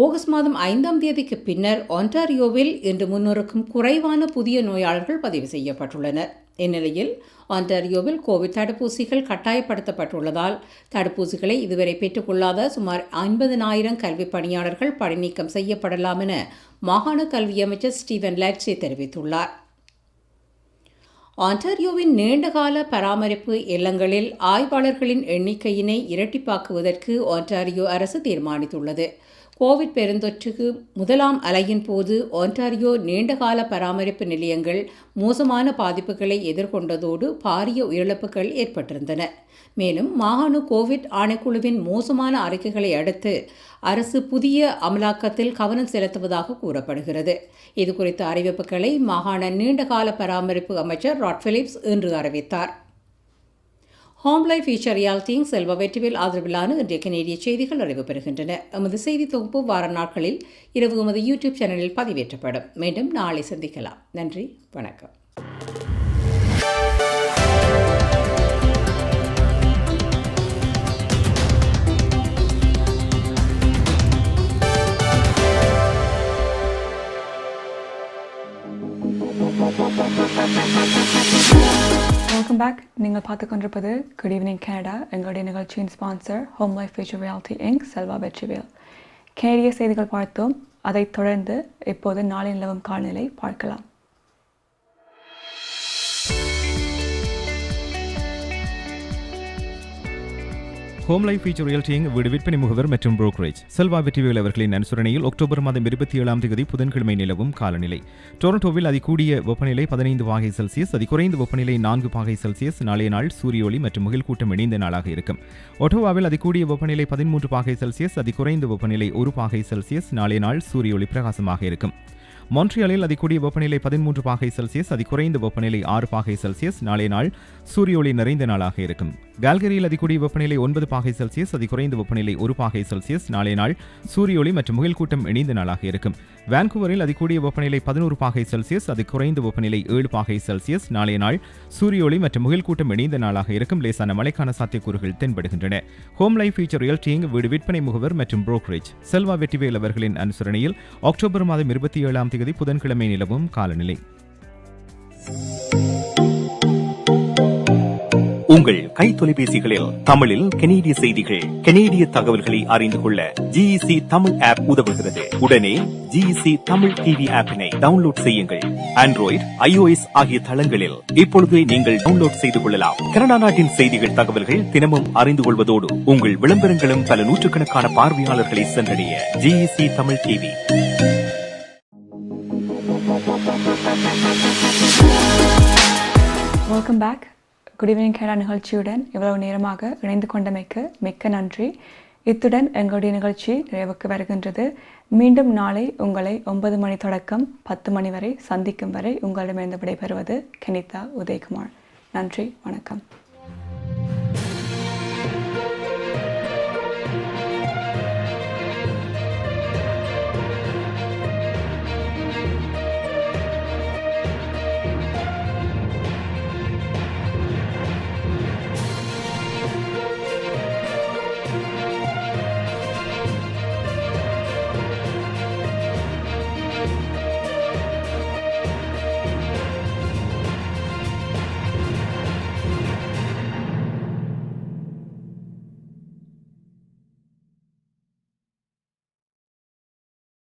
ஆகஸ்ட் மாதம் 5ஆம் தேதிக்கு பின்னர் ஒன்டாரியோவில் இன்று 300க்கும் குறைவான புதிய நோயாளர்கள் பதிவு செய்யப்பட்டுள்ளனர். இந்நிலையில் ஒன்டாரியோவில் கோவிட் தடுப்பூசிகள் கட்டாயப்படுத்தப்பட்டுள்ளதால் தடுப்பூசிகளை இதுவரை பெற்றுக்கொள்ளாத சுமார் 50,000 கல்வி பணியாளர்கள் பணிநீக்கம் செய்யப்படலாம் என மாகாண கல்வி அமைச்சர் ஸ்டீவன் லாட்சே தெரிவித்துள்ளார். ஒன்டாரியோவின் நீண்டகால பராமரிப்பு இல்லங்களில் ஆய்வாளர்களின் எண்ணிக்கையினை இரட்டிப்பாக்குவதற்கு ஒன்டாரியோ அரசு தீர்மானித்துள்ளது. கோவிட் பெருந்தொற்றுக்கு முதலாம் அலையின் போது ஒன்டாரியோ நீண்டகால பராமரிப்பு நிலையங்கள் மோசமான பாதிப்புகளை எதிர்கொண்டதோடு பாரிய உயிரிழப்புகள் ஏற்பட்டிருந்தன. மேலும் மாகாண கோவிட் ஆணைக்குழுவின் மோசமான அறிக்கைகளை அடுத்து அரசு புதிய அமலாக்கத்தில் கவனம் செலுத்துவதாக கூறப்படுகிறது. இதுகுறித்த அறிவிப்புகளை மாகாண நீண்டகால பராமரிப்பு அமைச்சர் ராட் பிலிப்ஸ் இன்று அறிவித்தார். ஹோம் லைஃப் ஃபீச்சர் ரியாலிட்டிங் செல்வா வெற்றிவேல் ஆதரவிலான இன்றைய கனேடிய செய்திகள் நிறைவு பெறுகின்றன. எமது செய்தி தொகுப்பு வார நாட்களில் இரவு எமது யூடியூப் சேனலில் பதிவேற்றப்படும். மீண்டும் நாளை சந்திக்கலாம். நன்றி, வணக்கம்.
Welcome back. நீங்கள் பார்த்து கொண்டிருப்பது குட் ஈவினிங் கனடா. எங்களுடைய நிகழ்ச்சியின் sponsor home life future reality Inc Selva Vetrivel. கனடிய செய்திகள் பார்த்தோம். அதைத் தொடர்ந்து இப்போது நாளை நிலவும் காலநிலை பார்க்கலாம்.
ஹோம் லைஃப் ஃபீச்சர் ரியல்டிங் வீடு விற்பனை முகவர் மற்றும் புரோக்கரேஜ் செல்வா வெற்றிவேல் அவர்களின் அனுசரணையில் அக்டோபர் மாதம் 27ஆம் தேதி புதன்கிழமை நிலவும் காலநிலை. டொரண்டோவில் அதிகூடிய வெப்பநிலை 15 பாகை செல்சியஸ், அதிகுறைந்த வெப்பநிலை 4 பாகை செல்சியஸ். நாளைய நாள் சூரிய ஒளி மற்றும் முகில் கூட்டம் இணைந்த நாளாக இருக்கும். ஒட்டோவாவில் அதிகூடிய வெப்பநிலை 13 பாகை செல்சியஸ், அதிகுறைந்த வெப்பநிலை 1 பாகை செல்சியஸ். நாளைய நாள் சூரிய ஒளி பிரகாசமாக இருக்கும். மான்ட்ரியாலில் அதிகூடிய வெப்பநிலை 13 பாகை செல்சியஸ், அதிகுறைந்த வெப்பநிலை 6 பாகை செல்சியஸ். நாளைய நாள் சூரிய ஒளி நிறைந்த நாளாக இருக்கும். கால்கரியில் அதிகூடிய வெப்பநிலை 9 பாகை செல்சியஸ், அதிகுறைந்த வெப்பநிலை 1 பாகை செல்சியஸ். நாளைய நாள் சூரிய ஒளி மற்றும் முகில் கூட்டம் இணைந்த நாளாக இருக்கும். வான்கூவரில் அதிகூடிய வெப்பநிலை 11 பாகை செல்சியஸ், அதிகுறைந்த வெப்பநிலை 7 பாகை செல்சியஸ். நாளைய நாள் சூரிய ஒளி மற்றும் முகில் கூட்டம் இணைந்த நாளாக இருக்கும். லேசான மழைக்கான சாத்தியக்கூறுகள் தென்படுகின்றன. ஹோம் லைஃப் ஃபீச்சர் ரியல்டிங் வீடு விற்பனை முகவர் மற்றும் புரோக்கரேஜ் செல்வா வெற்றிவேல் அவர்களின் அனுசரணையில் அக்டோபர் மாதம் 27ஆம் தேதி புதன்கிழமை நிலவும் காலநிலை.
உங்கள் கை தொலைபேசிகளில் தமிழில் கனேடிய செய்திகள், கனேடிய தகவல்களை அறிந்து கொள்ள GEC தமிழ் ஆப் உதவுகிறது. உடனே GEC தமிழ் டிவி ஆப்பினை டவுன்லோட் செய்யுங்கள். ஆண்ட்ராய்டு, iOS ஆகிய தளங்களில் இப்பொழுதே நீங்கள் டவுன்லோட் செய்து கொள்ளலாம். கனடா நாட்டின் செய்திகள், தகவல்கள் தினமும் அறிந்து கொள்வதோடு உங்கள் விளம்பரங்களும் பல நூற்றுக்கணக்கான பார்வையாளர்களை சென்றடைய GEC Tamil TV.
Welcome back. Good evening Canada நிகழ்ச்சியுடன் இவ்வளவு நேரமாக இணைந்து கொண்டமைக்கு மிக்க நன்றி. இத்துடன் எங்களுடைய நிகழ்ச்சி நிறைவுக்கு வருகின்றது. மீண்டும் நாளை உங்களை 9 மணி தொடக்கம் 10 மணி வரை சந்திக்கும் வரை உங்களிடமிருந்து விடைபெறுவது கனிதா உதயகுமார். நன்றி, வணக்கம்.